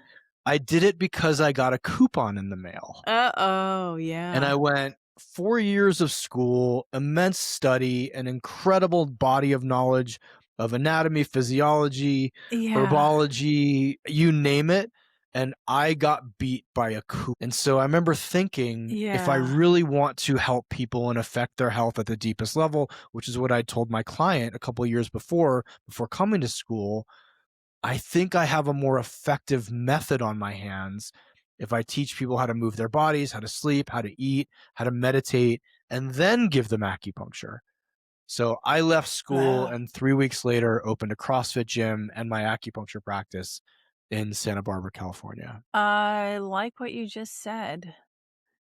"I did it because I got a coupon in the mail." Uh-oh, And yeah. I went, 4 years of school, immense study, an incredible body of knowledge of anatomy, physiology, Yeah. herbology, you name it, and I got beat by a coupon. And so I remember thinking, if I Yeah. really want to help people and affect their health at the deepest level, which is what I told my client a couple of years before coming to school, I think I have a more effective method on my hands if I teach people how to move their bodies, how to sleep, how to eat, how to meditate, and then give them acupuncture. So I left school Wow. and 3 weeks later opened a CrossFit gym and my acupuncture practice in Santa Barbara, California. I like what you just said.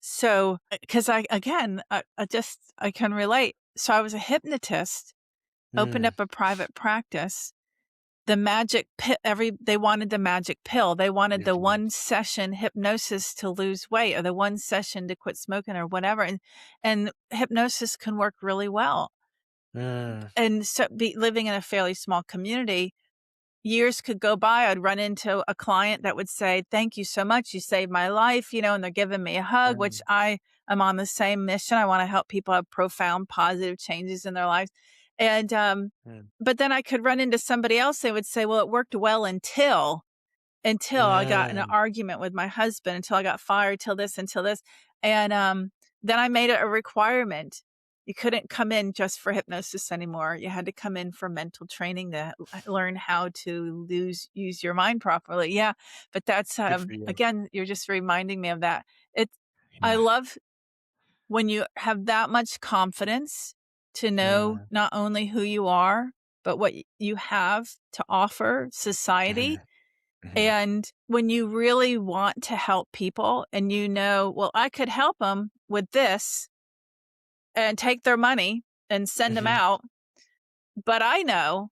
So, because I can relate. So I was a hypnotist, opened Mm, up a private practice. The magic pill, they wanted the magic pill. They wanted the usually. one session hypnosis to lose weight or the one session to quit smoking or whatever. And hypnosis can work really well. Mm, And so living in a fairly small community, years could go by. I'd run into a client that would say, "Thank you so much. You saved my life," and they're giving me a hug, which mm, I am on the same mission. I want to help people have profound positive changes in their lives. And, mm, but then I could run into somebody else. They would say, "Well, it worked well until I got in an mm, argument with my husband, until I got fired, until this. And then I made it a requirement. You couldn't come in just for hypnosis anymore. You had to come in for mental training to learn how to use your mind properly. Yeah, but that's good for you. again, you're just reminding me of that. It's I Yeah. love when you have that much confidence to know Mm, not only who you are, but what you have to offer society. mhm, mhm, And when you really want to help people and well, I could help them with this and take their money and send them mhm, out, but I know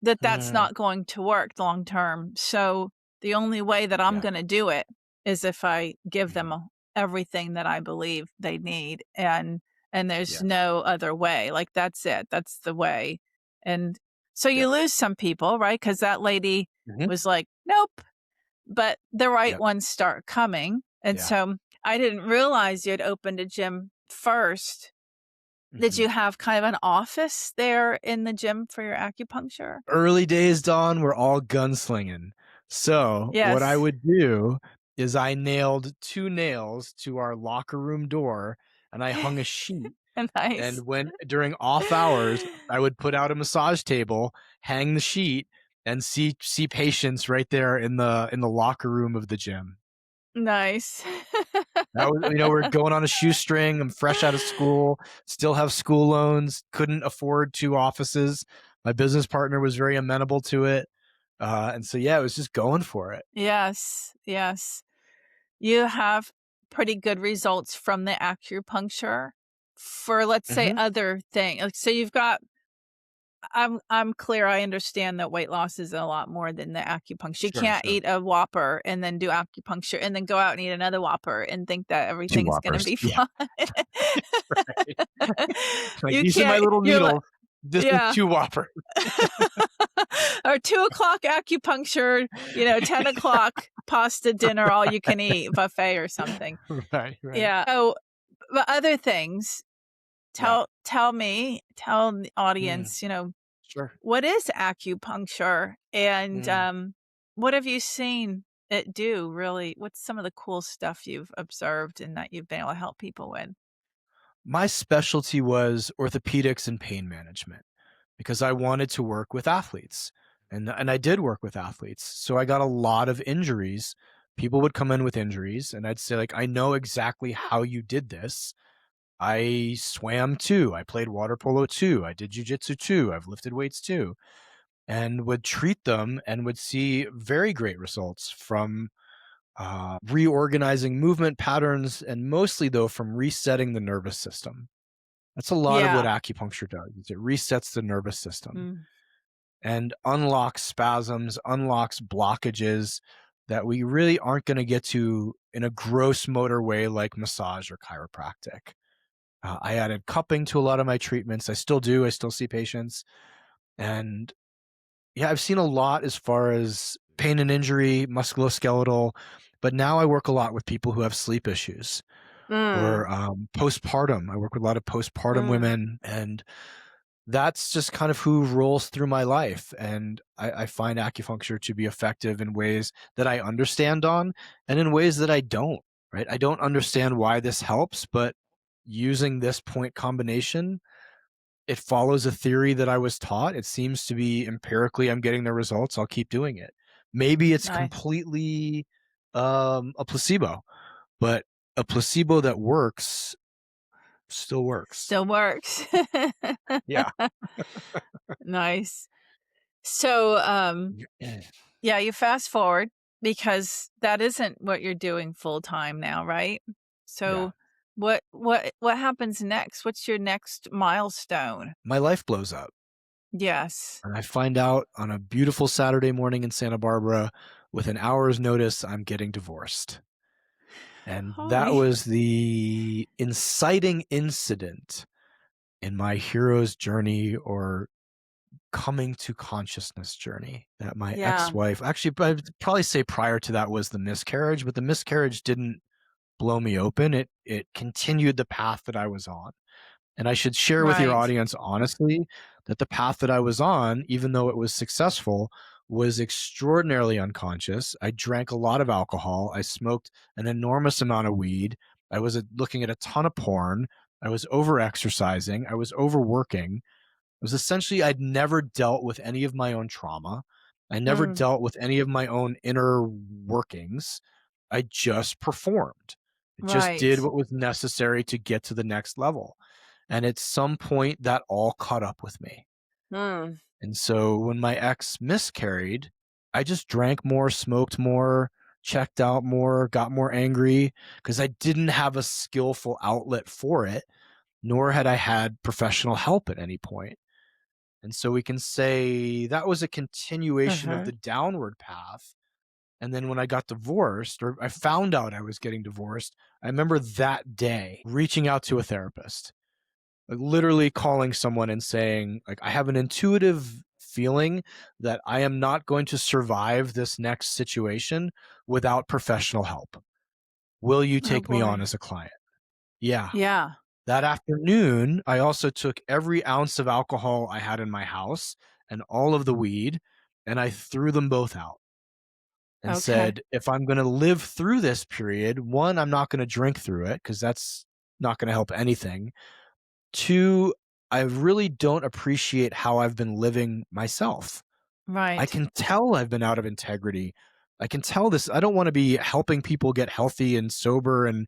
that that's mm, not going to work long term. So the only way that I'm yeah. going to do it is if I give Mhm, them everything that I believe they need, and there's yes. no other way. Like that's it. That's the way. And so you Yep. lose some people, right? Cuz that lady Mhm, was like, "Nope." But the right yep. ones start coming, and Yeah. so I didn't realize you had opened a gym first. Did Mhm. you have kind of an office there in the gym for your acupuncture? Early days, Dawn, were all gunslinging. So what I Yes. would do is I nailed 2 nails to our locker room door, and I hung a sheet, Nice. and when during off hours, I would put out a massage table, hang the sheet, and see patients right there in the locker room of the gym. Nice. That was, we're going on a shoestring. I'm fresh out of school, still have school loans, couldn't afford 2 offices. My business partner was very amenable to it. And so, yeah, it was just going for it. Yes, yes. You have pretty good results from the acupuncture for, let's say, Hmm. other thing like, so you've got I'm clear, I understand that weight loss is a lot more than the acupuncture. You Sure, can't sure. eat a Whopper and then do acupuncture and then go out and eat another Whopper and think that Two everything's gonna Whoppers. be Yeah. fine. Right. Like, You these are my can't little you're like needles. This is yeah. two Whoppers. Or 2 o'clock acupuncture, 10 o'clock pasta dinner, all you can eat buffet or something. Right, right. Yeah. So, but other things, Yeah. tell the Mm, audience, sure. what is acupuncture and Mm. what have you seen it do really? What's some of the cool stuff you've observed and that you've been able to help people with? My specialty was orthopedics and pain management because I wanted to work with athletes, and I did work with athletes. So I got a lot of injuries. People would come in with injuries, and I'd say, like, I know exactly how you did this. I swam too. I played water polo too. I did jujitsu too. I've lifted weights too, and would treat them and would see very great results from reorganizing movement patterns, and mostly though from resetting the nervous system. That's a lot of what Yeah. acupuncture does. Is it resets the nervous system Mm. and unlocks spasms, unlocks blockages that we really aren't going to get to in a gross motor way like massage or chiropractic. I added cupping to a lot of my treatments. I still do. I still see patients. And yeah, I've seen a lot as far as pain and injury, musculoskeletal, but now I work a lot with people who have sleep issues Mm. or postpartum. I work with a lot of postpartum Mm. women, and that's just kind of who rolls through my life. And I find acupuncture to be effective in ways that I understand on and in ways that I don't, right? I don't understand why this helps, but using this point combination, it follows a theory that I was taught. It seems to be empirically I'm getting the results. I'll keep doing it. Maybe it's Nice. completely a placebo, but a placebo that works still works. Still works. Yeah. Nice. So, Yeah. yeah, you fast forward because that isn't what you're doing full time now, right? Yeah. So what happens next? What's your next milestone? My life blows up. Yes. And I find out on a beautiful Saturday morning in Santa Barbara with an hour's notice I'm getting divorced. And that Hi. was the inciting incident in my hero's journey or coming to consciousness journey that my Yeah. ex-wife, actually, I'd probably say prior to that was the miscarriage, but the miscarriage didn't blow me open. It continued the path that I was on. And I should share with your Right. audience honestly that the path that I was on, even though it was successful, was extraordinarily unconscious. I drank a lot of alcohol. I smoked an enormous amount of weed. I was looking at a ton of porn. I was over exercising. I was overworking. It was essentially, I'd never dealt with any of my own trauma. I never Mm. dealt with any of my own inner workings. I just performed. I just did Right. what was necessary to get to the next level. And at some point, that all caught up with me. Mm. And so when my ex miscarried, I just drank more, smoked more, checked out more, got more angry because I didn't have a skillful outlet for it, nor had I had professional help at any point. And so we can say that was a continuation of Uh-huh. the downward path. And then when I got divorced, or I found out I was getting divorced, I remember that day reaching out to a therapist, like literally calling someone and saying, like, I have an intuitive feeling that I am not going to survive this next situation without professional help. Will you Oh take me on boy. as a client? Yeah. Yeah. That afternoon, I also took every ounce of alcohol I had in my house and all of the weed, and I threw them both out and Okay. said, if I'm going to live through this period, one, I'm not going to drink through it because that's not going to help anything. Two, I really don't appreciate how I've been living myself. I Right. can tell I've been out of integrity. I can tell this. I don't want to be helping people get healthy and sober and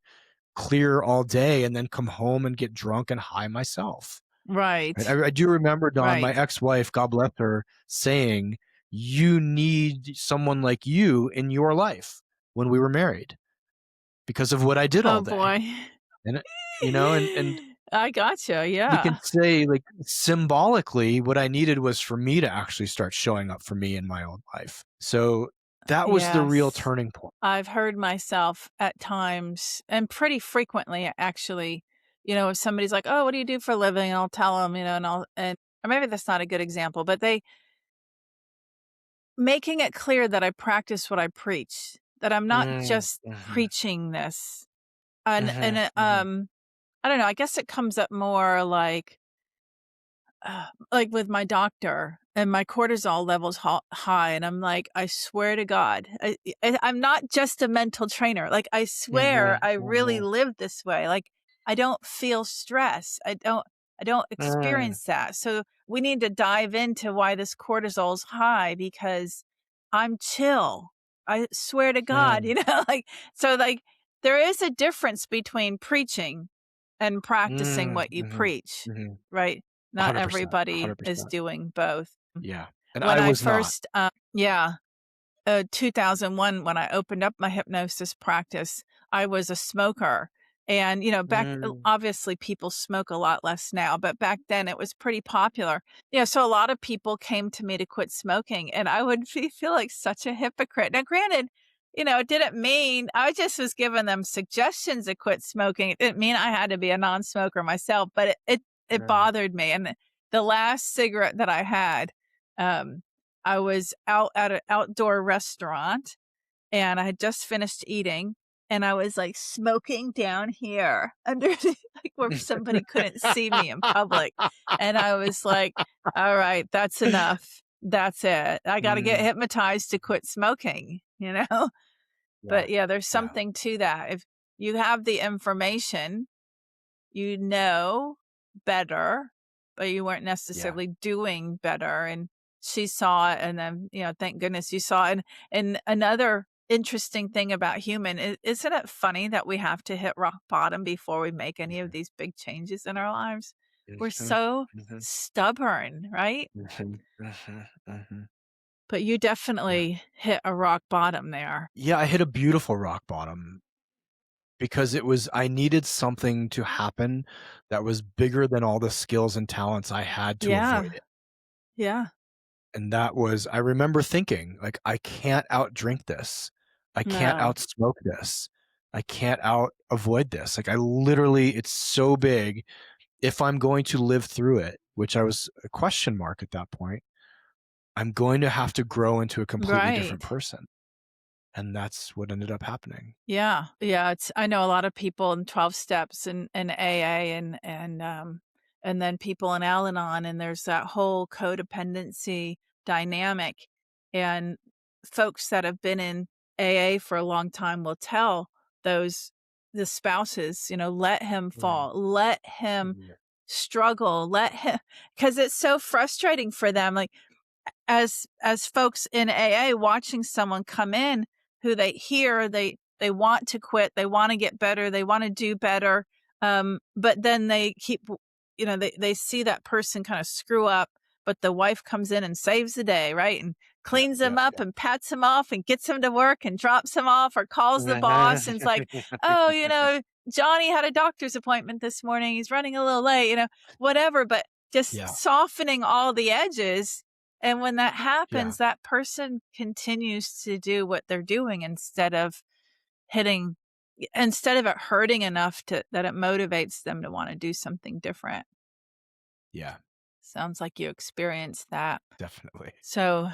clear all day and then come home and get drunk and high myself. Right? Right. I do remember, Don, my Right. ex-wife, God bless her, saying, you need someone like you in your life when we were married because of what I did all Oh, day. boy. And, and I gotcha, you yeah. can say, like, symbolically, what I needed was for me to actually start showing up for me in my own life. So that was the real Yes. turning point. I've heard myself at times, and pretty frequently, actually, if somebody's like, "Oh, what do you do for a living?" I'll tell them, or maybe that's not a good example, but they making it clear that I practice what I preach, that I'm not Mm, just mhm, preaching this. And mhm, mhm, I don't know, I guess it comes up more like with my doctor and my cortisol levels high, and I'm like, I swear to God, I'm not just a mental trainer. Like, I swear, mhm, I really mhm, live this way. Like, I don't feel stress. I don't mm, experience that. So we need to dive into why this cortisol's high because I'm chill. I swear to God, mm, like so. Like, there is a difference between preaching and practicing mm, what you mhm, preach, mhm. right? Not 100%, everybody is 100%. doing both. Yeah, and When I I was not. first, yeah, 2001, when I opened up my hypnosis practice, I was a smoker. And, back, Mm, obviously people smoke a lot less now, but back then it was pretty popular. Yeah. So a lot of people came to me to quit smoking, and I would feel like such a hypocrite. Now, granted, it didn't mean I just was giving them suggestions to quit smoking. It didn't mean I had to be a non smoker myself, but it mm, bothered me. And the last cigarette that I had, um, I was out at an outdoor restaurant, and I had just finished eating, and I was, like, smoking down here underneath, like, where somebody couldn't see me in public, and I was like, "Alright, that's enough. That's it. I gotta get mm, hypnotized to quit smoking," you know? yeah, But, yeah, there's yeah, something to that. If you have the information, you know better, but you weren't yeah. necessarily doing better, and she saw it, and then, thank goodness you saw it. And another interesting thing about isn't it funny that we have to hit rock bottom before we make any of Mhm, these big changes in our lives? We're mhm, so mhm, stubborn, right? mhm, mhm, mhm. But you Yeah. definitely hit a rock bottom there. Yeah, I hit a beautiful rock bottom because I needed something to happen that was bigger than all the skills and talents I had to avoid Yeah, it. yeah. And that was I remember thinking, like, "I can't outdrink this. I can't No. outsmoke this. I can't out avoid this." Like, I literally it's so big, if I'm going to live through it, which I was a question mark at that point, I'm going to have to grow into a completely different Right. person, and that's what ended up happening. Yeah, yeah, I know a lot of people in 12 steps and AA and then people in Al-Anon, and there's that whole codependency dynamic. And folks that have been in AA for a long time will tell those the spouses, let him Mm, fall, let him mhm, struggle, let him because it's so frustrating for them. Like, as folks in AA watching someone come in who they hear they want to quit, they want to get better, they want to do better, but then they keep, they see that person kind of screw up, but the wife comes in and saves the day, right? And yep, cleans him yep, up yep. and pats him off and gets him to work and drops him off or calls the boss and's like, oh, Johnny had a doctor's appointment this morning, he's running a little late, whatever, but just Yeah, softening all the edges. And when that yeah, happens, that person continues to do what they're doing hitting instead of it hurting enough to that it motivates them to wanna do something different. yeah, Sounds like you experienced that. definitely. So,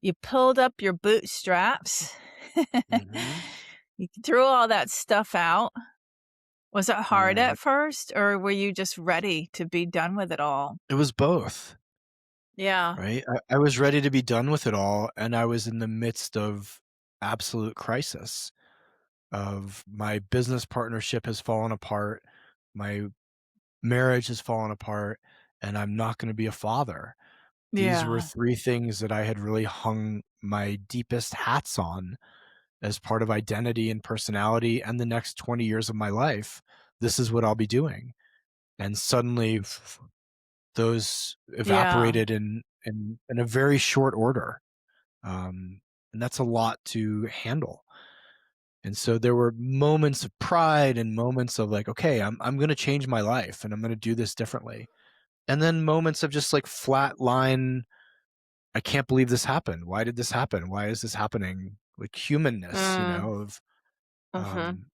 you pulled up your bootstraps. Mhm, You threw all that stuff out. Was it hard mm. at first, or were you just ready to be done with it all? It was both, Yeah. right? I was ready to be done with it all, and I was in the midst of absolute crisis of my business partnership has fallen apart, my marriage has fallen apart, and I'm not gonna be a father. These were Yeah. 3 things that I had really hung my deepest hats on as part of identity and personality and the next 20 years of my life. This is what I'll be doing. And suddenly those Yeah. evaporated in a very short order. And that's a lot to handle. And so there were moments of pride and moments of like, okay, I'm going to change my life and I'm going to do this differently. And then moments of just like flat line, I can't believe this happened. Why did this happen? Why is this happening? Like humanness, Mm, of mhm, um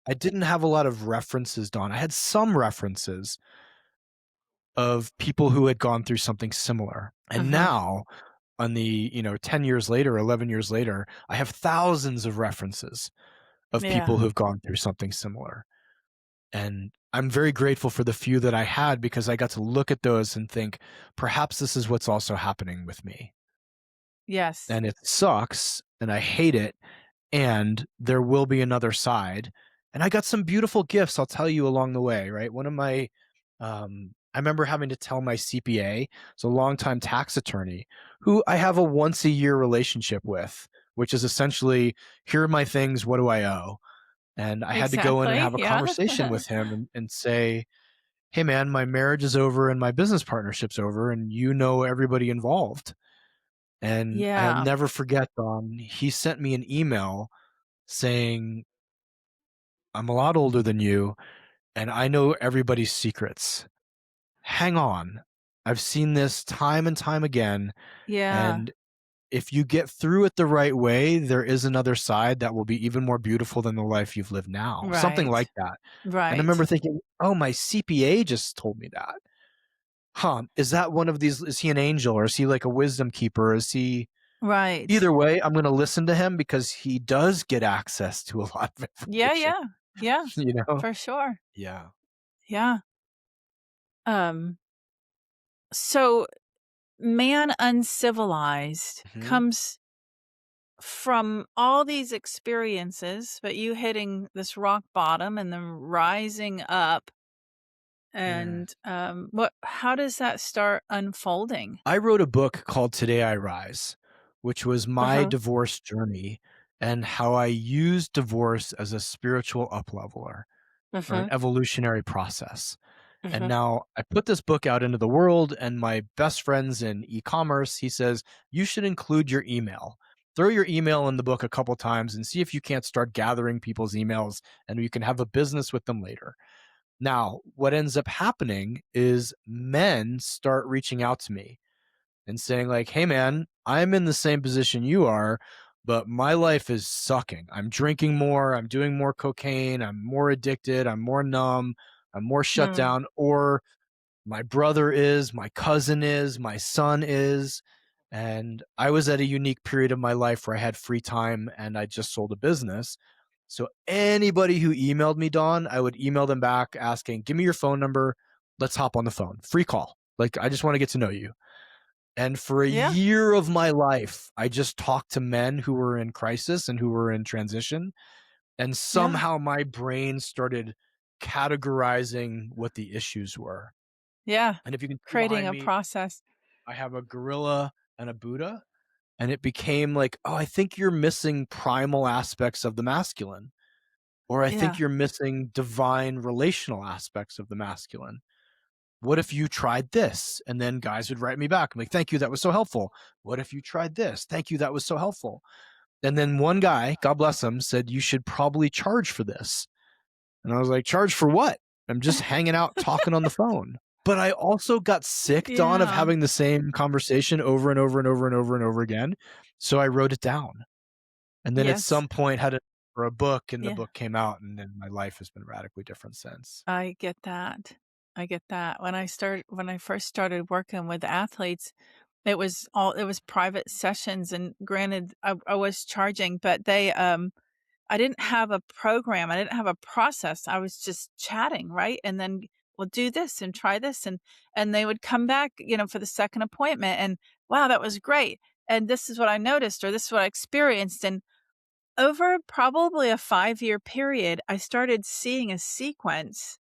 I didn't have a lot of references, Dawn. I had some references of people who had gone through something similar. And mhm. now on the, 10 years later, 11 years later, I have thousands of references of Yeah. people who've gone through something similar. And I'm very grateful for the few that I had because I got to look at those and think, perhaps this is what's also happening with me. Yes. And it sucks and I hate it. And there will be another side. And I got some beautiful gifts, I'll tell you along the way, right? One of my, I remember having to tell my CPA, it's a longtime tax attorney, who I have a once a year relationship with, which is essentially, here are my things, what do I owe? And I had to go in and Exactly. have a Yeah. conversation with him and say, hey man, my marriage is over and my business partnership's over, and you know everybody involved. And I'll Yeah. never forget, he sent me an email saying, I'm a lot older than you, and I know everybody's secrets. Hang on. I've seen this time and time again, Yeah. and if you get through it the right way, there is another side that will be even more beautiful than the life you've lived now. Something Right. like that. And I remember Right. thinking, "Oh, my CPA just told me that. Huh, is that one of these, is he an angel or is he like a wisdom keeper? Is he?" Right. Either way, I'm gonna listen to him because he does get access to a lot of Yeah, information, yeah. Yeah. you know? For sure. Yeah. Yeah. Um, so man uncivilized Mhm. comes from all these experiences, but you hitting this rock bottom and then rising up. Mm. And what how does that start unfolding? I wrote a book called Today I Rise, which was my Uh-huh. divorce journey and how I used divorce as a spiritual upleveler or an Uh-huh. evolutionary process. And Uh-huh. now I put this book out into the world, and my best friends in e-commerce, he says, you should include your email. Throw your email in the book a couple times and see if you can't start gathering people's emails and you can have a business with them later. Now, what ends up happening is men start reaching out to me and saying like, "Hey man, I'm in the same position you are, but my life is sucking. I'm drinking more, I'm doing more cocaine, I'm more addicted, I'm more numb, I'm more shut Hmm. down, or my brother is, my cousin is, my son is." And I was at a unique period of my life where I had free time and I just sold a business. So anybody who emailed me, Dawn, I would email them back asking, "Give me your phone number. Let's hop on the phone. Free call. Like, I just want to get to know you." And for a Yeah. year of my life, I just talked to men who were in crisis and who were in transition. And Yeah. somehow my brain started categorizing what the issues were. Yeah. And if you can see Creating behind a me, process. I have a gorilla and a Buddha. And it became like, oh, I think you're missing primal aspects of the masculine, or I think Yeah. you're missing divine relational aspects of the masculine. What if you tried this? And then guys would write me back. I'm like, thank you. That was so helpful. What if you tried this? Thank you. That was so helpful. And then one guy, God bless him, said, you should probably charge for this. And I was like, charge for what? I'm just hanging out talking on the phone. But I also got sick, Dawn, of Yeah. having the same conversation over and over and over and over and over again. So I wrote it down. And then at Yes. some point had it for a book, and the Yeah. book came out, and then my life has been radically different since. I get that. I get that. When I first started working with athletes, it was private sessions, and granted I was charging, but I didn't have a program. I didn't have a process. I was just chatting, right? And then we'll do this and try this, and they would come back, for the second appointment, and wow, that was great. And this is what I noticed, or this is what I experienced. And over probably a 5-year period, I started seeing a sequence,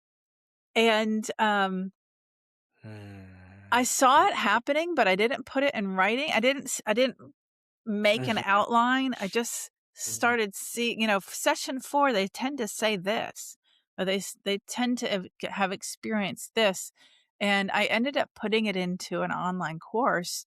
and I Mm. saw it happening, but I didn't put it in writing. I didn't make an Mhm, outline. I just mhm. started seeing, session 4, they tend to say this, or they tend to have experienced this. And I ended up putting it into an online course.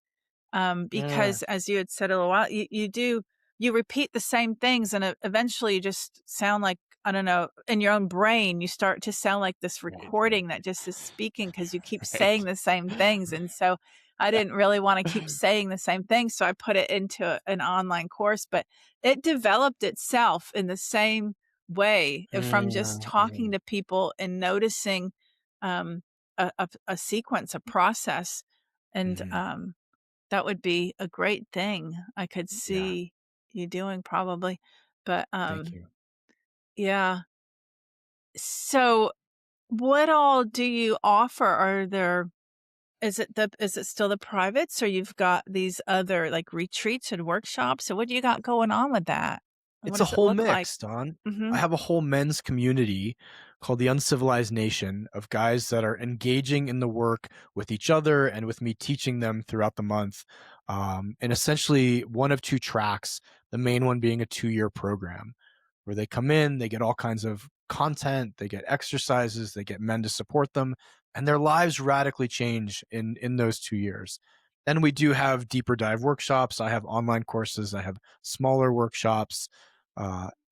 Mm, because as you had said a little while, you repeat the same things, and eventually you just sound like, I don't know, in your own brain, you start to sound like this right, right, recording that just is speaking because you keep saying right. the same things. And so I didn't really want to keep saying the same things. So I put it into an online course, but it developed itself in the same way from just Mm, talking mhm, to people and noticing um, a sequence, a process. And mhm. that would be a great thing. I could Yeah, see you doing probably. But thank you. yeah. So what all do you offer? Are there is it still the privates, or you've got these other like retreats and workshops? So what do you got going on with that? And what It's a does it whole look like? mix, Don. I Mhm. have a whole men's community called the Uncivilized Nation of guys that are engaging in the work with each other and with me teaching them throughout the month. And essentially one of two tracks, the main one being a 2-year program where they come in, they get all kinds of content, they get exercises, they get men to support them, and their lives radically change in those 2 years. Then we do have deeper dive workshops. I have online courses, I have smaller workshops,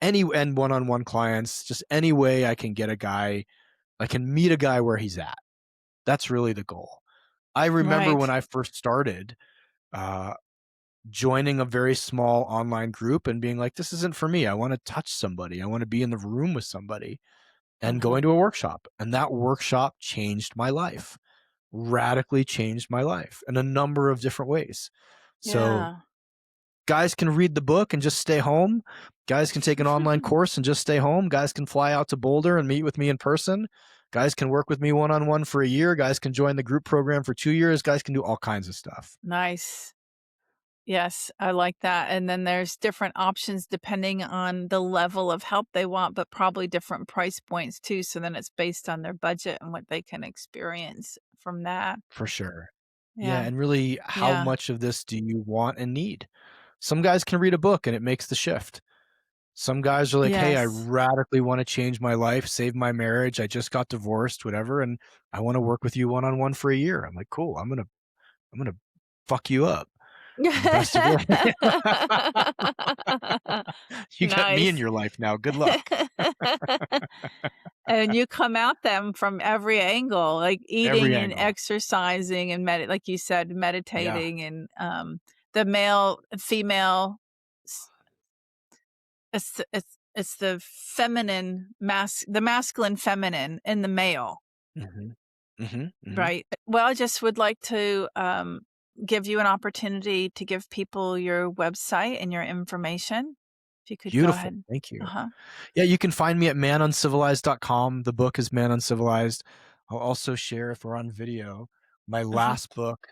any and one-on-one clients, just any way I can get a guy, I can meet a guy where he's at. That's really the goal. I remember when Right. I first started, uh, joining a very small online group and being like, this isn't for me. I want to touch somebody. I want to be in the room with somebody, and Uh-huh. going to a workshop. And that workshop changed my life, radically changed my life in a number of different ways. So Yeah. guys can read the book and just stay home. Guys can take an online course and just stay home. Guys can fly out to Boulder and meet with me in person. Guys can work with me one-on-one for a year. Guys can join the group program for 2 years. Guys can do all kinds of stuff. Nice. Yes, I like that. And then there's different options depending on the level of help they want, but probably different price points too. So then it's based on their budget and what they can experience from that. For sure. Yeah, Yeah. and really, how Yeah. much of this do you want and need? Some guys can read a book and it makes the shift. Some guys are like, "Hey, I Yes. radically wanna change my life, save my marriage, I just got divorced, whatever, and I wanna work with you one-on-one for a year." I'm like, "Cool, I'm gonna fuck you up in the best of ways." You got me in Nice. your life now, good luck. And you come at them from every angle, like Every eating and angle. exercising and like you said, Yeah. meditating and the male, female, s- it's the the masculine, feminine, and the male, Mhm. Mhm, mhm. right? Well, I just would like to give you an opportunity to give people your website and your information. If you could go Beautiful, ahead. thank you. Uh-huh. Yeah, you can find me at manuncivilized.com. The book is Man Uncivilized. I'll also share, if we're on video, my Uh-huh. last book.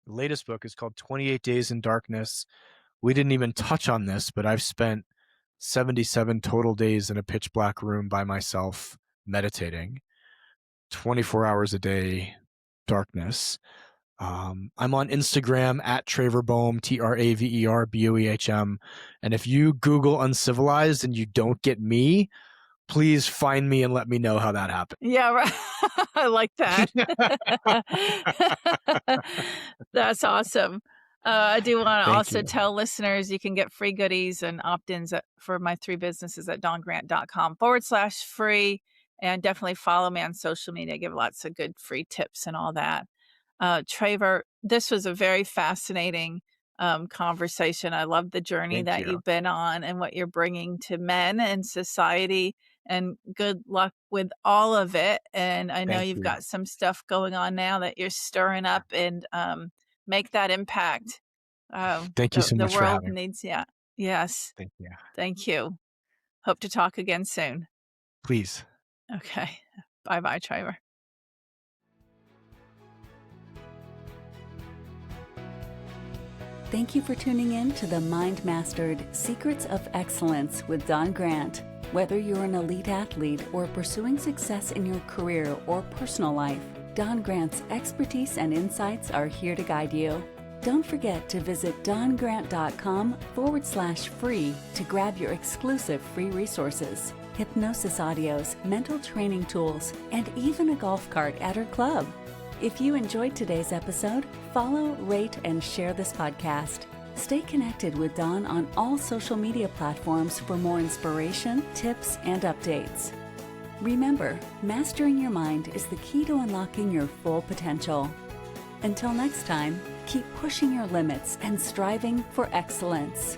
The latest book is called 28 Days in Darkness. We didn't even touch on this, but I've spent 77 total days in a pitch black room by myself meditating, 24 hours a day, darkness. I'm on Instagram at Traver Boehm, Traver Boehm. And if you Google Uncivilized and you don't get me, please find me and let me know how that happened. Yeah, right. I like that. That's awesome. I do want to Thank also you. tell listeners you can get free goodies and opt-ins for my 3 businesses at dongrant.com/free. And definitely follow me on social media. I give lots of good free tips and all that. Traver, this was a very fascinating conversation. I love the journey Thank that you. you've been on and what you're bringing to men and society. And good luck with all of it. And I know Thank you've you. got some stuff going on now that you're stirring up and make that impact. Thank you so The much for world having me. needs, yeah. Yes. Thank you. Thank you. Hope to talk again soon. Please. Okay. Bye bye, Traver. Thank you for tuning in to the Mind Mastered Secrets of Excellence with Don Grant. Whether you're an elite athlete or pursuing success in your career or personal life, Don Grant's expertise and insights are here to guide you. Don't forget to visit dongrant.com/free to grab your exclusive free resources, hypnosis audios, mental training tools, and even a golf cart at her club. If you enjoyed today's episode, follow, rate, and share this podcast. Stay connected with Dawn on all social media platforms for more inspiration, tips, and updates. Remember, mastering your mind is the key to unlocking your full potential. Until next time, keep pushing your limits and striving for excellence.